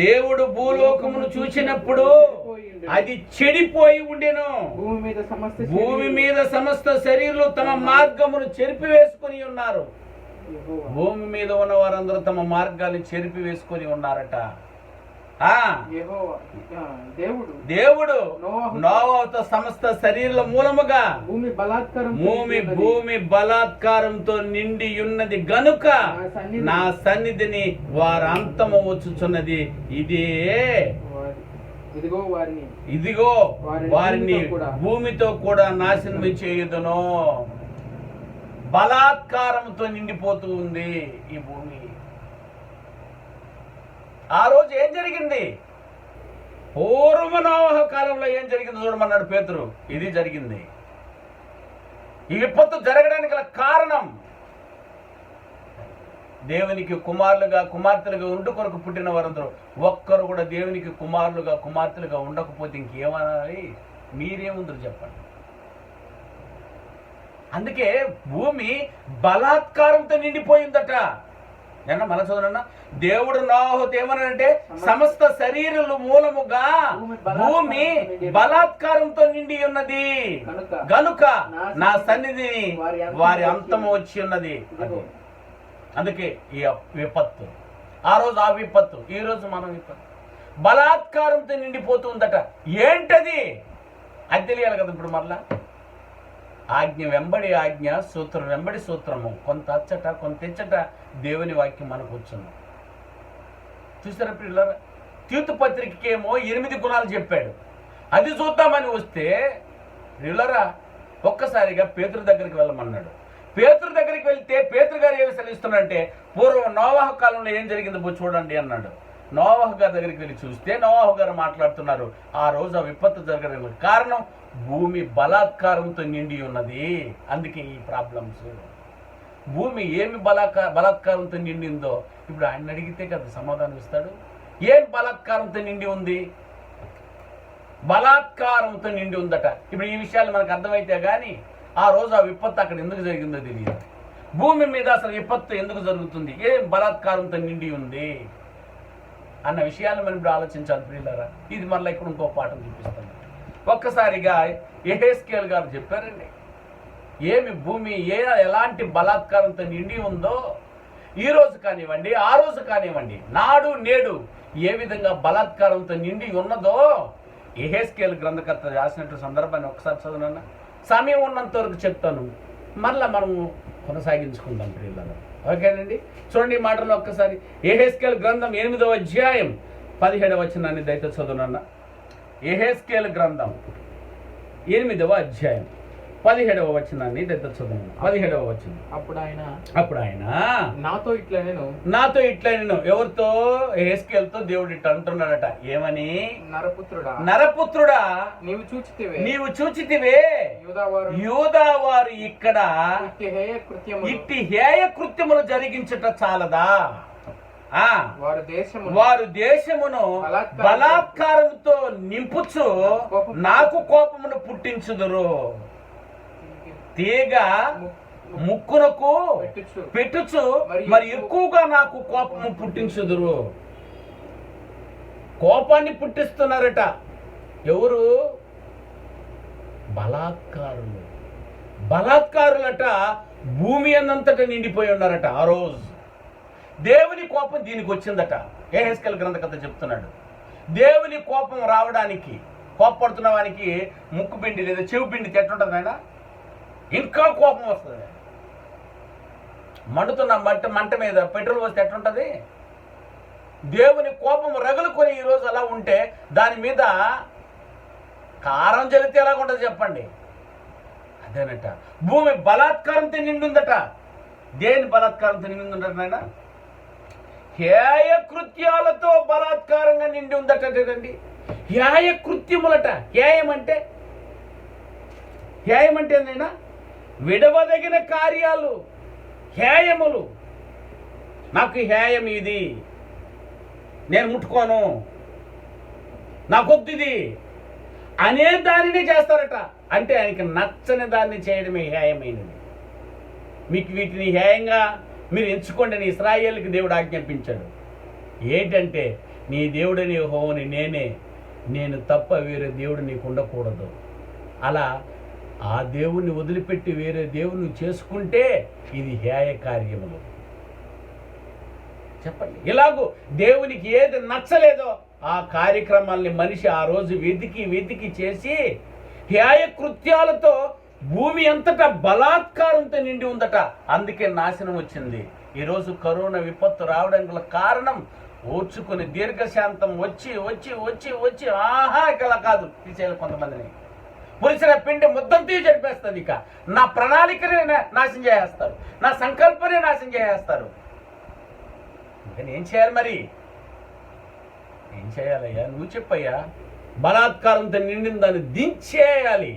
[SPEAKER 1] దేవుడు భూలోకమును చూసినప్పుడు అది చెడిపోయి ఉండెను. భూమి మీద సమస్త శరీరులు తమ మార్గమును చెరిపివేసుకుని ఉన్నారు. భూమి మీద ఉన్న వారందరూ తమ మార్గాన్ని చెరిపి వేసుకొని ఉన్నారట. దేవుడు నోవాహుతో సమస్త శరీరుల మూలముగా భూమి బలాత్కారంతో నిండి ఉన్నది గనుక నా సన్నిధిని వారు అంతము వచ్చుచున్నది. ఇదిగో వారిని భూమితో కూడా నాశనం చేయుదును. బలాత్కారంతో నిండిపోతూ ఉంది ఈ భూమి. ఆ రోజు ఏం జరిగింది? పూర్వ నోవహు కాలంలో ఏం జరిగింది చూడమన్నాడు పేతురు. ఇది జరిగింది. ఈ విపత్తు జరగడానికి గల కారణం దేవునికి కుమారులుగా కుమార్తెలుగా ఉండు కొరకు పుట్టిన వారందరూ ఒక్కరు కూడా దేవునికి కుమారులుగా కుమార్తెలుగా ఉండకపోతే ఇంకేమనాలి? మీరేముందరు చెప్పండి. అందుకే భూమి బలాత్కారంతో నిండిపోయిందట. నిన్న మన చదువునన్నా దేవుడు నోవాహుతో ఏమన్నాడంటే సమస్త శరీరులు మూలముగా భూమి బలాత్కారంతో నిండి ఉన్నది గనుక నా సన్నిధిని వారి అంతము వచ్చి ఉన్నది. అందుకే ఈ విపత్తు. ఆ రోజు ఆ విపత్తు, ఈ రోజు మన విపత్తు బలాత్కారంతో నిండిపోతుందట. ఏంటది? అది తెలియాలి కదా. ఇప్పుడు మరలా ఆజ్ఞ వెంబడి ఆజ్ఞ, సూత్రం వెంబడి సూత్రము, కొంత అచ్చట కొంత ఇచ్చట దేవుని వాక్యం మనకు వచ్చును. చూసారా పిల్లరా? తీతు పత్రికకేమో 8 గుణాలు చెప్పాడు. అది చూద్దామని వస్తే పిల్లరా ఒక్కసారిగా పేతురు దగ్గరికి వెళ్ళమన్నాడు. పేతురు దగ్గరికి వెళ్తే పేతురు గారు ఏమి సెలవిస్తున్నారంటే పూర్వం నోవాహు కాలంలో ఏం జరిగిందో చూడండి అన్నాడు. నోవాహు గారి దగ్గరికి వెళ్ళి చూస్తే నోవాహు గారు మాట్లాడుతున్నారు. ఆ రోజు ఆ విపత్తు జరగడానికి కారణం భూమి బలాత్కారంతో నిండి ఉన్నది. అందుకే ఈ ప్రాబ్లమ్స్. భూమి ఏమి బలాత్కారంతో నిండిందో ఇప్పుడు ఆయన అడిగితే కదా సమాధానం ఇస్తాడు. ఏం బలాత్కారంతో నిండి ఉంది? బలాత్కారంతో నిండి ఉందట. ఇప్పుడు ఈ విషయాలు మనకు అర్థమైతే కానీ ఆ రోజు ఆ విపత్తు అక్కడ ఎందుకు జరిగిందో తెలియదు. భూమి మీద అసలు విపత్తు ఎందుకు జరుగుతుంది, ఏం బలాత్కారంతో నిండి ఉంది అన్న విషయాలు మనం ఇప్పుడు ఆలోచించాలి ప్రియులారా. ఇది మళ్ళీ ఇక్కడ ఇంకో పాఠం చూపిస్తాను. ఒక్కసారిగా యెహెజ్కేలు గారు చెప్పారండి ఏమి భూమి ఎలాంటి బలాత్కారంతో నిండి ఉందో. ఈ రోజు కానివ్వండి, ఆ రోజు కానివ్వండి, నాడు నేడు ఏ విధంగా బలాత్కారంతో నిండి ఉన్నదో యెహెజ్కేలు గ్రంథకర్త రాసినట్టు సందర్భాన్ని ఒకసారి చదువునన్నా. సమయం ఉన్నంత వరకు చెప్తాను, మళ్ళీ మనము కొనసాగించుకుందాం ప్రియులారా. ఓకేనండి, చూడండి ఈ మాటలు ఒక్కసారి. యెహెజ్కేలు గ్రంథం 8వ అధ్యాయం 17వ వచనాన్ని దయచేసి చదువునన్న. యెహెజ్కేలు గ్రంథం 8వ అధ్యాయం 17వ వచనాన్ని దయచేసి చదువునన్న. 17వ వచనం.
[SPEAKER 2] అప్పుడు ఆయన నాతో ఇట్లా నేను
[SPEAKER 1] ఎవరితో? యెహెజ్కేలుతో దేవుడు ఇట్లా అంటున్నాడట. ఏమని?
[SPEAKER 2] నరపుత్రుడా
[SPEAKER 1] నీవు చూచితివే యూదా వారు ఇక్కడ ఇట్టి హేయ కృత్యములు జరిగించుట చాలదా? వారు దేశమును బలాత్కారంతో నింపుచు నాకు కోపమును పుట్టించుదురు. తీగ ముక్కునకు పెట్టుచు మరి ఎక్కువగా నాకు కోపము పుట్టించుదురు. కోపాన్ని పుట్టిస్తున్నారట. ఎవరు? బలాత్కారులట. భూమి అన్నంతట నిండిపోయి ఉన్నారట. ఆ రోజు దేవుని కోపం దీనికి వచ్చిందట. యెహెజ్కేలు గ్రంథకర్త చెప్తున్నాడు. దేవుని కోపం రావడానికి, కోపడుతున్న వానికి ముక్కు పిండి లేదా చెవి పిండి ఎట్లుంటుంది ఆయన? ఇంకా కోపం వస్తుంది. మండుతున్న మంట మీద పెట్రోల్ పోస్తే ఎట్లుంటుంది? దేవుని కోపం రగులుకొని ఈరోజు అలా ఉంటే దాని మీద కారం జలితే ఎలాగుంటుంది చెప్పండి? అదేనట. భూమి బలాత్కారంతో నిండుందట. దేని బలాత్కారంతో నిండుందట నాయన? హేయ కృత్యాలతో బలాత్కారంగా నిండి ఉందటండి. హేయ కృత్యములట. హేయం అంటే ఏంటైనా విడవదగిన కార్యాలు, హేయములు. నాకు హేయం ఇది, నేను ముట్టుకోను, నాకొద్దు ఇది అనే దానిని చేస్తారట. అంటే ఆయనకి నచ్చని దాన్ని చేయడమే హేయమైనది. మీకు వీటిని హేయంగా మీరు ఎంచుకోండి అని ఇశ్రాయేలుకి దేవుడు ఆజ్ఞాపించాడు. ఏంటంటే నీ దేవుడని యెహోవాని నేను తప్ప వేరే దేవుడు నీకు ఉండకూడదు. అలా ఆ దేవుణ్ణి వదిలిపెట్టి వేరే దేవుణ్ణి చేసుకుంటే ఇది హేయ కార్యములు. చెప్పండి. ఇలాగూ దేవునికి ఏది నచ్చలేదో ఆ కార్యక్రమాల్ని మనిషి ఆ రోజు వెతికి చేసి హేయ కృత్యాలతో భూమి అంతటా బలాత్కారంతో నిండి ఉందట. అందుకే నాశనం వచ్చింది. ఈరోజు కరోనా విపత్తు రావడానికి గల కారణం ఓర్చుకుని దీర్ఘశాంతం వచ్చి ఇలా కాదు తీసేయాలి. కొంతమందిని పులిసిన పిండి ముద్దంతో జరిపేస్తుంది. ఇక నా ప్రణాళికనే నాశనం చేసేస్తారు, నా సంకల్పనే నాశనం చేసేస్తారు. ఇంకా ఏం చేయాలి మరి? ఏం చేయాలయ్యా? నువ్వు చెప్పయ్యా. బలాత్కారంతో నిండిన దాన్ని దించేయాలి.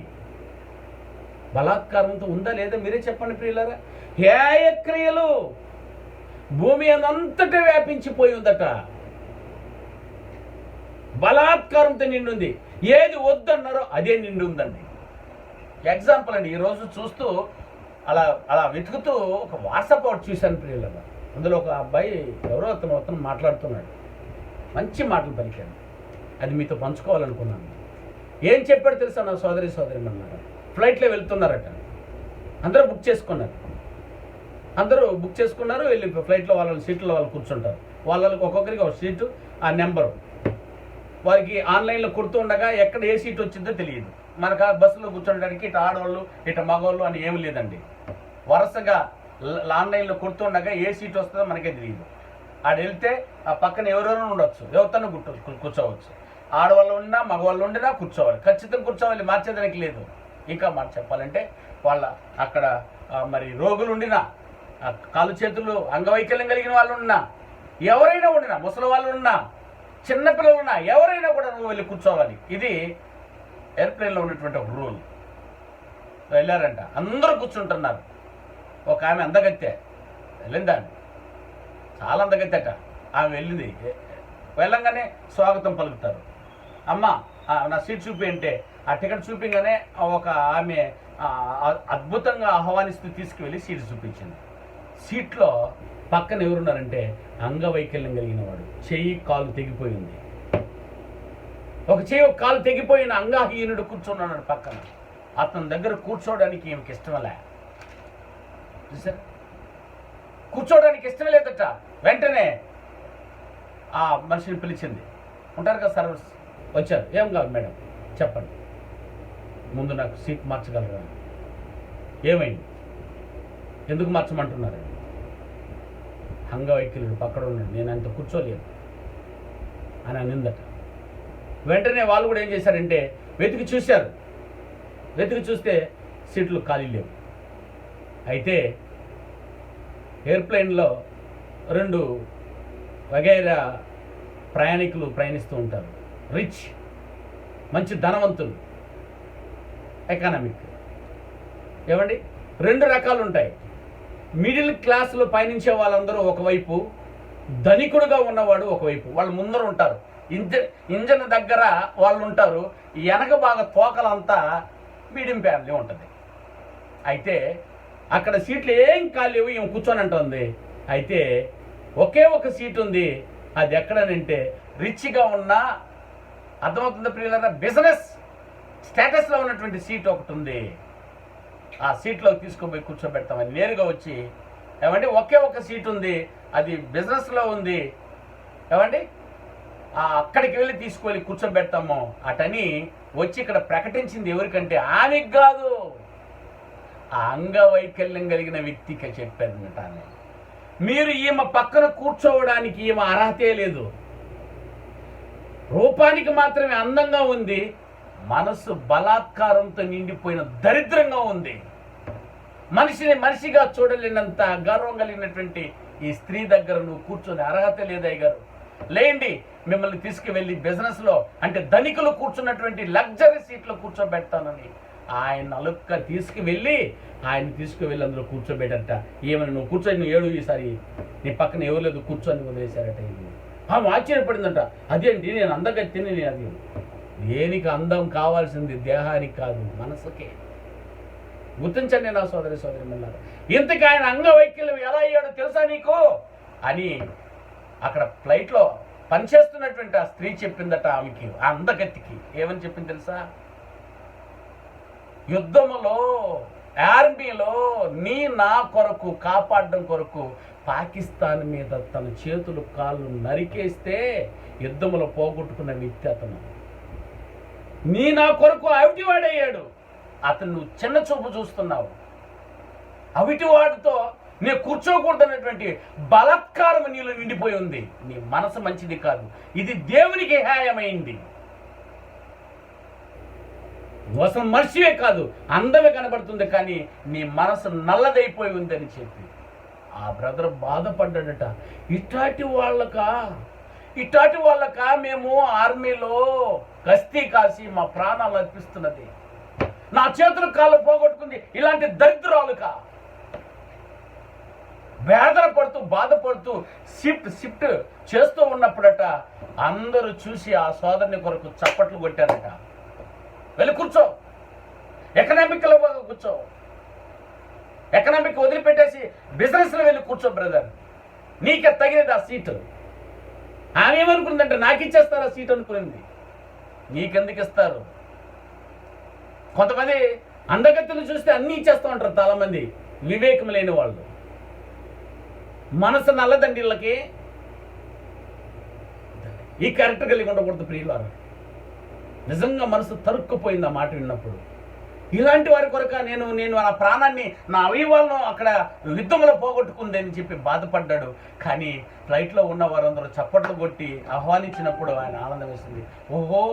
[SPEAKER 1] బలాత్కారంతో ఉందా లేదా మీరే చెప్పండి ప్రియులారా. హేయ క్రియలు భూమి అంతటా వ్యాపించిపోయి ఉందట. బలాత్కారంతో నిండుంది. ఏది వద్దన్నారో అదే నిండి ఉందండి. ఎగ్జాంపుల్ అండి, ఈరోజు చూస్తూ అలా వెతుకుతూ ఒక వాట్సాప్ ఒకటి చూశాను ప్రియులారా. అందులో ఒక అబ్బాయి ఎవరో అతను మాట్లాడుతున్నాడు. మంచి మాటలు పలికాడు. అది మీతో పంచుకోవాలనుకున్నాను. ఏం చెప్పాడు తెలుసా నా సోదరి అన్నారు. ఫ్లైట్లో వెళ్తున్నారట. అందరూ బుక్ చేసుకున్నారు. వెళ్ళి ఫ్లైట్లో వాళ్ళ సీట్లో వాళ్ళు కూర్చుంటారు. వాళ్ళకి ఒక్కొక్కరికి ఒక సీటు, ఆ నెంబరు వారికి ఆన్లైన్లో కుడుతూ ఉండగా ఎక్కడ ఏ సీట్ వచ్చిందో తెలియదు. మనకు ఆ బస్సులో కూర్చోడానికి ఇటు ఆడవాళ్ళు ఇటు మగవాళ్ళు అని ఏమి లేదండి. వరుసగా ఆన్లైన్లో కుడుతుండగా ఏ సీట్ వస్తుందో మనకే తెలియదు. ఆడ వెళ్తే ఆ పక్కన ఎవరెవరైనా ఉండొచ్చు, ఎవరితోనూ కూర్చోవచ్చు. ఆడవాళ్ళు ఉన్నా మగవాళ్ళు ఉండినా కూర్చోవాలి. ఖచ్చితంగా కూర్చోవాలి, మార్చేదానికి లేదు. ఇంకా మాట చెప్పాలంటే వాళ్ళ అక్కడ మరి రోగులు ఉండినా, కాలు చేతులు అంగవైకల్యం కలిగిన వాళ్ళు ఉన్నా, ఎవరైనా ఉండినా, ముసలి వాళ్ళు ఉన్నా, చిన్నపిల్లలు ఉన్నా, ఎవరైనా కూడా నువ్వు వెళ్ళి కూర్చోవాలి. ఇది ఎయిర్ప్లేన్లో ఉన్నటువంటి ఒక రూల్. వెళ్ళారంట, అందరూ కూర్చుంటున్నారు. ఒక ఆమె అందగత్తె వెళ్ళిందాన్ని, చాలా అందగత్తెట. ఆమె వెళ్ళింది. వెళ్ళంగానే స్వాగతం పలుకుతారు. అమ్మ నా సీట్ చూపి అంటే ఆ టికెట్ చూపించగానే ఒక ఆమె అద్భుతంగా ఆహ్వానిస్తూ తీసుకువెళ్ళి సీట్ చూపించింది. సీట్లో పక్కన ఎవరున్నారంటే అంగవైకల్యం కలిగిన వాడు. చెయ్యి కాలు తెగిపోయింది. ఒక చెయ్యి ఒక కాలు తెగిపోయిన అంగహీనుడు కూర్చున్నాడు పక్కన. అతని దగ్గర కూర్చోవడానికి ఈమెకి ఇష్టమలే. చూసారు, కూర్చోవడానికి ఇష్టం లేదట. వెంటనే ఆ మనిషిని పిలిచింది. ఉంటారు కదా సర్వీస్, వచ్చారు. ఏం కాదు మేడం చెప్పండి, ముందు నాకు సీట్ మార్చగలరా? ఏమైంది, ఎందుకు మార్చమంటున్నారు? అంగవైకల్యుడు పక్కన ఉన్నాడు, నేను అంత కూర్చోలేదు. అని అనిందట. వెంటనే వాళ్ళు కూడా ఏం చేశారంటే వెతికి చూశారు. వెతికి చూస్తే సీట్లు ఖాళీ లేవు. అయితే ఎయిర్ప్లేన్లో 2 వగైరా ప్రయాణికులు ప్రయాణిస్తూ ఉంటారు. రిచ్, మంచి ధనవంతులు, ఎకానమిక్. ఏమండి, 2 రకాలు ఉంటాయి. మిడిల్ క్లాస్లో పయనించే వాళ్ళందరూ ఒకవైపు, ధనికుడుగా ఉన్నవాడు ఒకవైపు. వాళ్ళు ముందర ఉంటారు, ఇంజన్ దగ్గర వాళ్ళు ఉంటారు. వెనక బాగా తోకలంతా మీడియం ఫ్యామిలీ ఉంటుంది. అయితే అక్కడ సీట్లు ఏం కాలేవు, ఏం కూర్చొని అంటుంది. అయితే ఒకే ఒక సీట్ ఉంది. అది ఎక్కడనంటే రిచ్గా ఉన్న, అర్థమవుతుందా ప్రియులారా, బిజినెస్ స్టేటస్లో ఉన్నటువంటి సీట్ ఒకటి ఉంది. ఆ సీట్లో తీసుకుపోయి కూర్చోబెడతామని నేరుగా వచ్చి, ఏమంటే ఒకే ఒక సీట్ ఉంది, అది బిజినెస్లో ఉంది, ఏమండి అక్కడికి వెళ్ళి తీసుకువెళ్ళి కూర్చోబెడతాము అటని వచ్చి ఇక్కడ ప్రకటించింది ఎవరికంటే ఆమెకు కాదు, ఆ అంగవైకల్యం కలిగిన వ్యక్తికి చెప్పారన్నమాట. మీరు ఈమె పక్కన కూర్చోవడానికి ఈమె అర్హతే లేదు. రూపానికి మాత్రమే అందంగా ఉంది, మనసు బలాత్కారంతో నిండిపోయిన దరిద్రంగా ఉంది. మనిషిని మనిషిగా చూడలేనంత గర్వం కలిగినటువంటి ఈ స్త్రీ దగ్గర నువ్వు కూర్చొని అర్హత లేదయ్య గారు. లేండి, మిమ్మల్ని తీసుకువెళ్ళి బిజినెస్లో అంటే ధనికులు కూర్చున్నటువంటి లగ్జరీ సీట్లో కూర్చోబెడతానని ఆయన అలుక్క తీసుకువెళ్ళి అందులో కూర్చోబెట్టట. ఏమని నువ్వు కూర్చొని నువ్వు ఏడు, ఈసారి నీ పక్కన ఎవరు లేదు కూర్చొని వదిలేశారట. ఆమె ఆశ్చర్యపడిందంట. అదేంటి, నేను అందగా తిని, అది దేనికి అందం కావాల్సింది దేహానికి కాదు, మనసుకే. గుర్తించండి నా సోదరి సోదరిమణులారా. ఇంతకీ ఆయన అంగవైకల్యం ఎలా అయ్యాడో తెలుసా నీకు అని అక్కడ ఫ్లైట్లో పనిచేస్తున్నటువంటి ఆ స్త్రీ చెప్పిందట ఆమెకి, ఆ అందగత్తికి. ఏమని చెప్పింది తెలుసా? యుద్ధములో, ఆర్మీలో నా కొరకు కాపాడడం కొరకు పాకిస్తాన్ మీద తన చేతులు కాళ్ళు నరికేస్తే యుద్ధములో పోగొట్టుకున్న వ్యక్తి అతను. నా కొరకు అవిటివాడయ్యాడు. అతను నువ్వు చిన్న చూపు చూస్తున్నావు. అవిటివాడితో నేను కూర్చోకూడదన్నటువంటి బలాత్కారం నీలో నిండిపోయి ఉంది. నీ మనసు మంచిది కాదు, ఇది దేవునికి హాయమైంది. అసలు మనిషివే కాదు, అందమే కనబడుతుంది, కానీ నీ మనసు నల్లదైపోయి ఉందని చెప్పి ఆ బ్రదర్ బాధపడ్డాడట. ఇట్లాంటి వాళ్ళకా మేము ఆర్మీలో గస్తీ కాసి మా ప్రాణాలు అర్పిస్తున్నది, నా చేతులు కాళ్ళు పోగొట్టుకుంది ఇలాంటి దరిద్రాలుకా? వేదన పడుతూ బాధపడుతూ షిఫ్ట్ చేస్తూ ఉన్నప్పుడట అందరూ చూసి ఆ సోదరుని కొరకు చప్పట్లు కొట్టారట. వెళ్ళి కూర్చో, ఎకనామిక్లో కూర్చో, ఎకనామిక్ వదిలిపెట్టేసి బిజినెస్లో వెళ్ళి కూర్చో బ్రదర్, నీకే తగినది ఆ సీటు. ఆమె ఏమనుకుందంటే నాకు ఇచ్చేస్తారు ఆ సీట్ అనుకునింది. నీకెందుకు ఇస్తారు? కొంతమంది అందగత్తులు చూస్తే అన్నీ ఇచ్చేస్తూ ఉంటారు. చాలామంది వివేకం లేని వాళ్ళు. మనసు నల్లదండి వీళ్ళకి. ఈ క్యారెక్టర్ కలిగి ఉండకూడదు ప్రియులారా. నిజంగా మనసు తరుక్కుపోయింది ఆ మాట విన్నప్పుడు. ఇలాంటి వారి కొరక నేను నా ప్రాణాన్ని, నా అవయవాలను అక్కడ యుద్ధంలో పోగొట్టుకుంది అని చెప్పి బాధపడ్డాడు. కానీ ఫ్లైట్లో ఉన్న వారందరూ చప్పట్లు కొట్టి ఆహ్వానించినప్పుడు ఆయన ఆనందం వేసింది. ఓహో,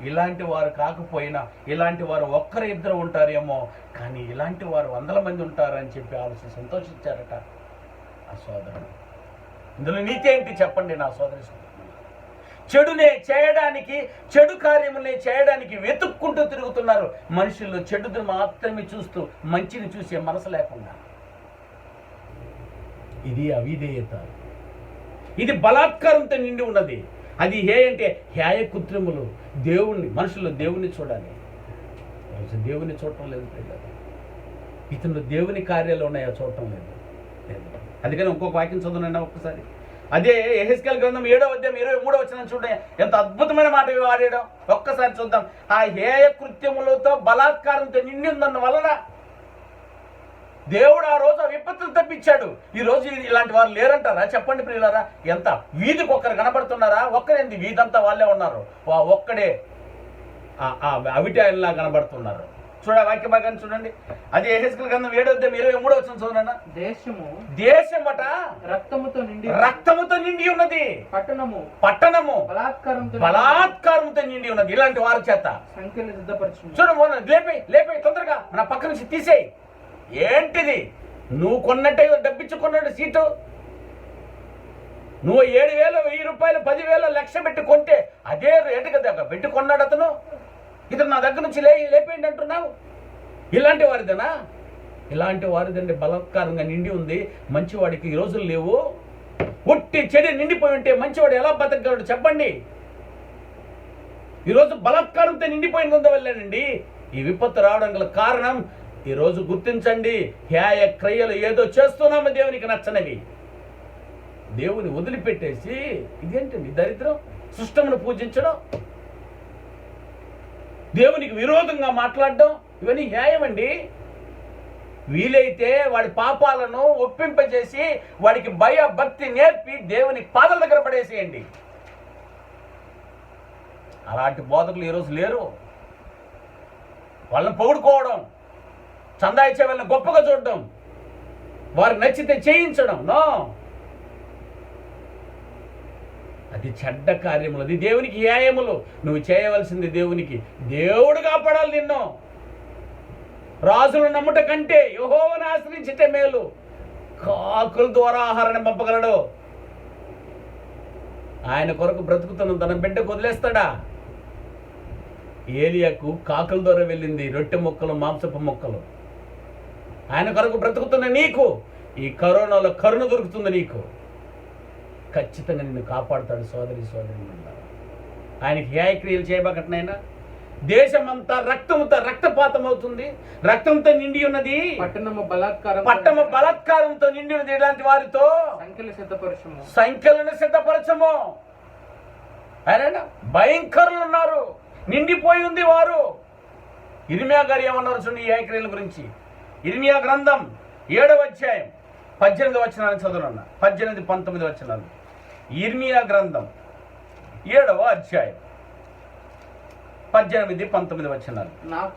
[SPEAKER 1] ఇలాంటి వారు కాకపోయినా ఇలాంటి వారు 1-2 ఉంటారేమో, కానీ ఇలాంటి వారు 100 మంది ఉంటారని చెప్పి ఆలోచన సంతోషించారట ఆ సోదరుడు. ఇందులో నీతి ఏంటి చెప్పండి నా సోదరి సోదరు? చెడునే చేయడానికి, చెడు కార్యములనే చేయడానికి వెతుక్కుంటూ తిరుగుతున్నారు మనుషుల్లో. చెడుని మాత్రమే చూస్తూ మంచిని చూసే మనసు లేకుండా. ఇది అవిధేయత, ఇది బలాత్కారంతో నిండి ఉన్నది. అది అంటే హ్యాయ కృత్రిములు. మనుషుల్లో దేవుణ్ణి చూడాలి, దేవుని చూడటం లేదు. ఇతను దేవుని కార్యాలు ఉన్నాయో చూడటం లేదు. అందుకని ఇంకొక వాక్యం చదువునండి ఒక్కసారి. అదే యెహెజ్కేలు గ్రంథం 7వ అధ్యాయం 23వ వచనం చూడండి, ఎంత అద్భుతమైన మాట వాడాడో ఒక్కసారి చూద్దాం. ఆ హేయ కృత్యములతో బలాత్కారంతో నిండి ఉందన్న వలన దేవుడు ఆ రోజు ఆ విపత్తులు తప్పించాడు. ఈ రోజు ఇలాంటి వారు లేరంటారా? చెప్పండి ప్రియులారా. ఎంత వీధికి ఒక్కరు కనబడుతున్నారా? ఒక్కరేంది, వీధంతా వాళ్ళే ఉన్నారు. ఒక్కడే అవిటాయల్లా కనబడుతున్నారు. చూడ వాక్య భాగాన్ని చూడండి. అది యెహెజ్కేలు గ్రంథం 7:23 చూడన్న. దేశమట రక్తముతో నిండి ఉన్నది, పట్టణము బలాత్కారంతో నిండి ఉన్నది. ఇలాంటి వారి చేత చూడ లేపే తొందరగా నా పక్క నుంచి తీసేయి. ఏంటిది? నువ్వు కొన్నట్టే డబ్బిచ్చుకున్నాడు సీటు. నువ్వు 7,000 1,000 10,000 లక్ష పెట్టి కొంటే అదే రేటు కదా పెట్టి కొన్నాడు అతను. ఇతను నా దగ్గర నుంచి లేపేయండి అంటున్నావు. ఇలాంటి వారిదేనా? ఇలాంటి వారిదండి బలాత్కారంగా నిండి ఉంది. మంచివాడికి ఈ రోజులు లేవు. పుట్టి చెడి నిండిపోయి ఉంటే మంచివాడు ఎలా బతకగలడు చెప్పండి? ఈరోజు బలాత్కారంతో నిండిపోయినందు వల్లేనండి ఈ విపత్తు రావడం గల కారణం. ఈరోజు గుర్తించండి, హేయ క్రియలు ఏదో చేస్తున్నాము దేవునికి నచ్చనివి. దేవుని వదిలిపెట్టేసి ఇదేంటండి దరిద్రం? సృష్టమును పూజించడం, దేవునికి విరోధంగా మాట్లాడడం, ఇవన్నీ న్యాయమండి. వీలైతే వాడి పాపాలను ఒప్పింపజేసి వాడికి భయ భక్తి నేర్పి దేవుని పాదాల దగ్గర పడేసేయండి. అలాంటి బోధకులు ఈరోజు లేరు. వాళ్ళని పొగుడుకోవడం, చందా ఇచ్చే వాళ్ళని గొప్పగా చూడడం, వారికి నచ్చితే చేయించడం, నో, అది చెడ్డ కార్యములు, అది దేవునికి న్యాయములు. నువ్వు చేయవలసింది దేవునికి. దేవుడు కాపాడాలి నిన్ను. రాజులు నమ్ముట కంటే యెహోవాను ఆశ్రయించితే మేలు. కాకుల ద్వారా ఆహారాన్ని పంపగలడు. ఆయన కొరకు బ్రతుకుతున్న తన బిడ్డకు వదిలేస్తాడా? ఏలియాకు కాకుల ద్వారా వెళ్ళింది రొట్టె ముక్కలు, మాంసపు ముక్కలు. ఆయన కొరకు బ్రతుకుతున్న నీకు ఈ కరోనాలో కరుణ దొరుకుతుంది. నీకు ఖచ్చితంగా నిన్ను కాపాడుతాడు సోదరి ఆయనకి న్యాయక్రియలు చేయబకట్నైనా. దేశమంతా రక్తపాతం అవుతుంది, రక్తంతో నిండి ఉన్నది, పట్టణము బలాత్కారంతో నిండి ఉన్నది. ఇలాంటి వారితో సంఖ్యలను సిద్ధపరచము. ఆయన భయంకరులు ఉన్నారు, నిండిపోయి ఉంది వారు. ఇర్మియా గారు ఏమన్నారు చూడండి ఈ న్యాయక్రియల గురించి. ఇర్మియా గ్రంథం 7వ అధ్యాయం 18 వచనాలను చదువునన్న. 18-19 వచనాలు. ఇర్మియా గ్రంథం 7వ అధ్యాయం 18-19 వచనాలు.
[SPEAKER 2] నాకు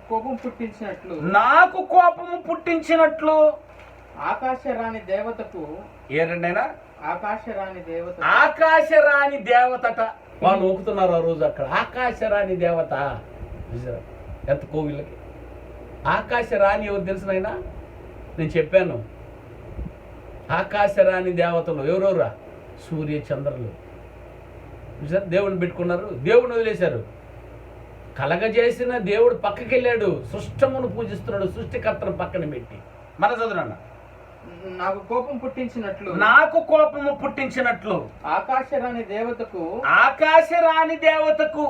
[SPEAKER 2] కోపము పుట్టించినట్లు ఆకాశరాణి దేవతకు.
[SPEAKER 1] ఏరండైనా
[SPEAKER 2] ఆకాశరాణి
[SPEAKER 1] దేవతట. వాళ్ళు ఊపుతున్నారు ఆ రోజు అక్కడ. ఆకాశరాణి దేవత. ఎంత కోవిళ్ళకి ఆకాశరాణి ఎవరు తెలుసునైనా? నేను చెప్పాను. ఆకాశరాణి దేవతలు ఎవరెవరా? సూర్య చంద్రులు. దేవుడిని పెట్టుకున్నారు, దేవుడిని వదిలేశారు. కలగజేసిన దేవుడు పక్కకి వెళ్ళాడు, సృష్టమును పూజిస్తున్నాడు, సృష్టికర్తను పక్కన పెట్టి. మన చదువునన్న.
[SPEAKER 2] నాకు కోపము పుట్టించినట్లు ఆకాశరాణి దేవతకు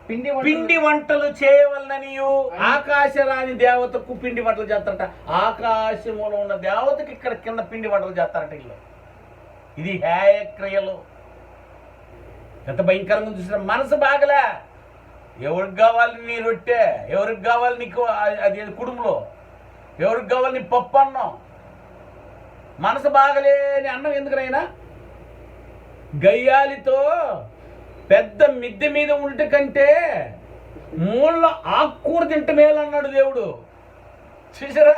[SPEAKER 1] పిండి వంటలు చేయవలననియు. ఆకాశరాణి దేవతకు పిండి వంటలు చేస్తారట. ఆకాశములో ఉన్న దేవతకి ఇక్కడ కింద పిండి వంటలు చేస్తారట. ఇల్లు ఇది హేయ క్రియలు. ఎంత భయంకరంగా చూసిన. మనసు బాగలే. ఎవరికి కావాలి నీ రొట్టె? ఎవరికి కావాలి నీకు అది కుడుములో? ఎవరికి కావాలి నీ పప్పు అన్నం? మనసు బాగలేని అన్నం ఎందుకునైనా? గయ్యాలితో పెద్ద మిద్దె మీద ఉండట కంటే మూల ఆకుకూర తింట మేలన్నాడు దేవుడు. చూసారా?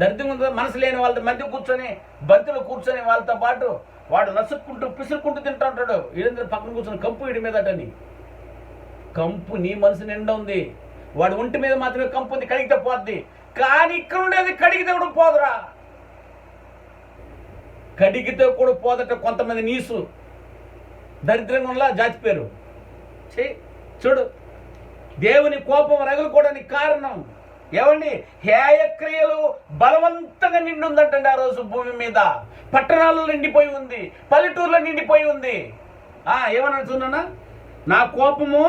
[SPEAKER 1] దరిద్రం ఉందా? మనసు లేని వాళ్ళ మధ్య కూర్చొని బంతిలో కూర్చొని వాళ్ళతో పాటు వాడు నసుక్కుంటూ పిసుక్కుంటూ తింటా ఉంటాడు. వీడందరూ పక్కన కూర్చొని కంపు వీడి మీదటని. కంపు నీ మనసు నిండా ఉంది. వాడు ఒంటి మీద మాత్రమే కంపు ఉంది, కడిగితే పోద్ది. కానీ ఇక్కడ ఉండేది కడిగితే కూడా పోదురా. కడిగితే కూడా పోదట. కొంతమంది నీసు దరిద్రంగా జాతి పేరు. చూడు, దేవుని కోపం రగులుకోవడానికి కారణం ఏమండి? హేయ క్రియలు బలవంతంగా నిండి ఉందంటండి ఆ రోజు భూమి మీద. పట్టణాల్లో నిండిపోయి ఉంది, పల్లెటూరులో నిండిపోయి ఉంది. ఏమన్నా చూడన్నా? నా కోపము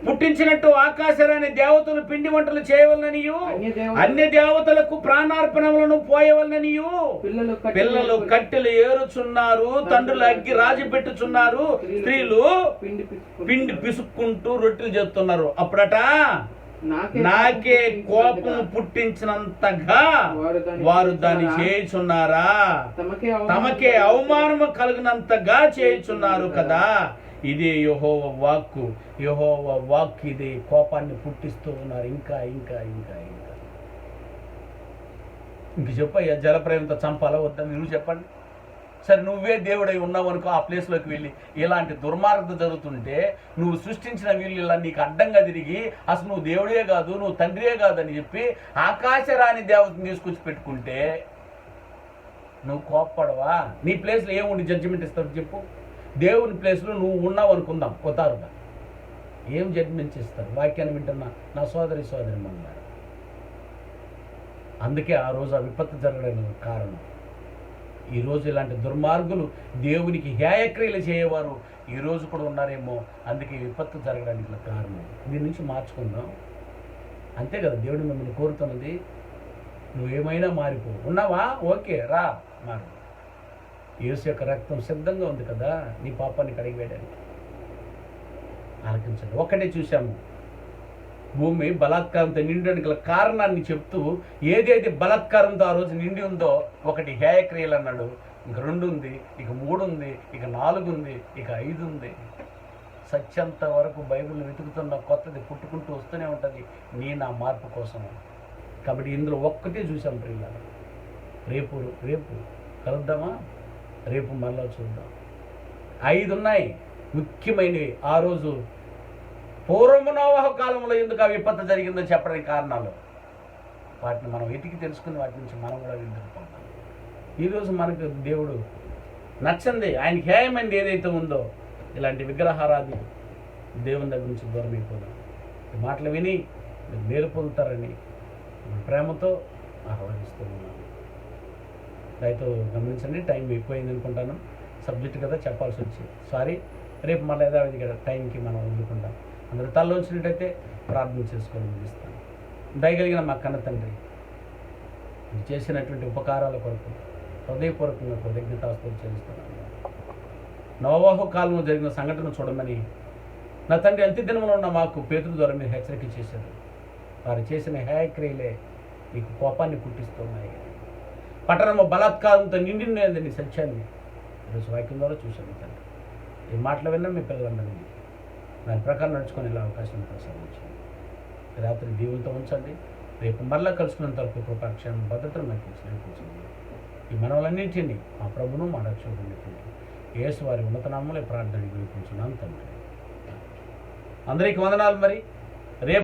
[SPEAKER 1] పుట్టించినట్టు ఆకాశరాని దేవతలు పిండి వంటలు చేయవలననియు, అన్య దేవతలకు ప్రాణార్పణములను పోయవలననియు, పిల్లలు కట్టెలు ఏరుచున్నారు, తండ్రులు అగ్గి రాజు పెట్టుచున్నారు, స్త్రీలు పిండి పిసుక్కుంటూ రొట్టెలు చేస్తున్నారు. అప్పుడట నాకే కోపము పుట్టించినంతగా వారు దాన్ని చేయుచున్నారా? తమకే అవమానము కలిగినంతగా చేయుచున్నారు కదా. ఇదే యెహోవా వాక్కు, యెహోవా వాక్కు ఇదే కోపాన్ని పుట్టిస్తూ ఉన్నారు. ఇంకా ఇంకా ఇంకా ఇంకా ఇంక చెప్పయ్యా, జలప్రేమతో చంపాలా వద్దా నువ్వు చెప్పండి. సరే నువ్వే దేవుడై ఉన్నావు అనుకో, ఆ ప్లేస్లోకి వెళ్ళి ఇలాంటి దుర్మార్గత జరుగుతుంటే నువ్వు సృష్టించిన వీళ్ళు ఇలా నీకు అడ్డంగా తిరిగి అసలు నువ్వు దేవుడే కాదు, నువ్వు తండ్రియే కాదని చెప్పి ఆకాశరాని దేవతను తీసుకొచ్చి పెట్టుకుంటే నువ్వు కోప్పడవా? నీ ప్లేస్లో ఏముండి జడ్జిమెంట్ ఇస్తావు చెప్పు? దేవుని ప్లేస్లో నువ్వు ఉన్నావు అనుకుందాం కొతారుగా, ఏం జడ్జిమెంట్ ఇస్తారు? వాక్యాన్ని వింటున్నా నా సోదరి అన్నారు. అందుకే ఆ రోజు ఆ విపత్తు జరగడానికి కారణం. ఈరోజు ఇలాంటి దుర్మార్గులు దేవునికి హేయక్రియలు చేయవారు ఈరోజు కూడా ఉన్నారేమో, అందుకే విపత్తు జరగడానికి కారణం. దీని నుంచి మార్చుకుందాం, అంతే కదా దేవుడు మిమ్మల్ని కోరుతున్నది. నువ్వేమైనా మారిపో, ఉన్నావా ఓకే రా మారు. యేసు యొక్క రక్తం సిద్ధంగా ఉంది కదా నీ పాపాన్ని కడిగివేయడానికి. ఆలకించండి. ఒక్కటే చూశాము, భూమి బలాత్కారంతో నిండడానికి గల కారణాన్ని చెప్తూ ఏదైతే బలాత్కారంతో ఆ రోజు నిండి ఉందో, ఒకటి హేయక్రియలు అన్నాడు, ఇక 2 ఉంది, ఇక 3 ఉంది, ఇక 4 ఉంది, ఇక 5 ఉంది. సత్యంత వరకు బైబిల్ని వెతుకుతున్న కొత్తది పుట్టుకుంటూ వస్తూనే ఉంటుంది నా మార్పు కోసం. కాబట్టి ఇందులో ఒక్కటే చూసాం ప్రియులారా. రేపు కలుద్దామా? రేపు మళ్ళా చూద్దాం. 5 ఉన్నాయి ముఖ్యమైనవి. ఆ రోజు పూర్వము నోవహు కాలంలో ఎందుకు ఆ విపత్తు జరిగిందో చెప్పడానికి కారణాలు, వాటిని మనం వెతికి తెలుసుకుని వాటి నుంచి మనం కూడా విందుకుంటాం. ఈరోజు మనకు దేవుడు నచ్చంది, ఆయనకి హేయమైనది ఏదైతే ఉందో, ఇలాంటి విగ్రహారాధి దేవుని దగ్గర నుంచి దూరం అయిపోదాం. ఈ మాటలు విని మీరు మేలు పొందుతారని ప్రేమతో ఆహ్వానిస్తూ ఉన్నాను. దయతో గమనించండి, టైం ఎక్కువైంది అనుకుంటాను. సబ్జెక్ట్ కదా చెప్పాల్సి వచ్చింది, సారీ. రేపు మళ్ళీ యథావిధిగా టైంకి మనం వదులుకుంటాం. అందరూ తల్ల వచ్చినట్టయితే ప్రార్థన చేసుకొని ముగిస్తాను. దయగలిగిన మా కన్న తండ్రి, మీరు చేసినటువంటి ఉపకారాల కొరకు హృదయపూర్వకంగా కృతజ్ఞతాస్తుతులు చెల్లిస్తున్నాను. నోవహు కాలంలో జరిగిన సంఘటన చూడమని నా తండ్రి అంత్యదినంలో ఉన్న మాకు పేతురు ద్వారా మీరు హెచ్చరిక చేశారు. వారు చేసిన హేయక్రియలే మీకు కోపాన్ని పుట్టిస్తున్నాయి. పట్టణము బలాత్కారంతో నిండినదని సత్యాన్ని ఈరోజు వాక్యం ద్వారా చూశాను తండ్రి. ఈ మాటలు విన్నా మీ పిల్లలందరినీ దాని ప్రకారం నడుచుకొని ఇలా అవకాశం ప్రసాదించండి. రాత్రి దీవులతో ఉంచండి. రేపు మరలా కలుసుకున్నంత వరకు కృపాక్షేమం భద్రతను మనకి ఇచ్చినట్టు ఈ మనవలన్నింటినీ మా ప్రభును మా రక్షకుడు యేసు వారి ఉన్నత నామములో ప్రార్థన వినిపించున్నాను తండ్రి. అందరికీ వందనాలు. మరి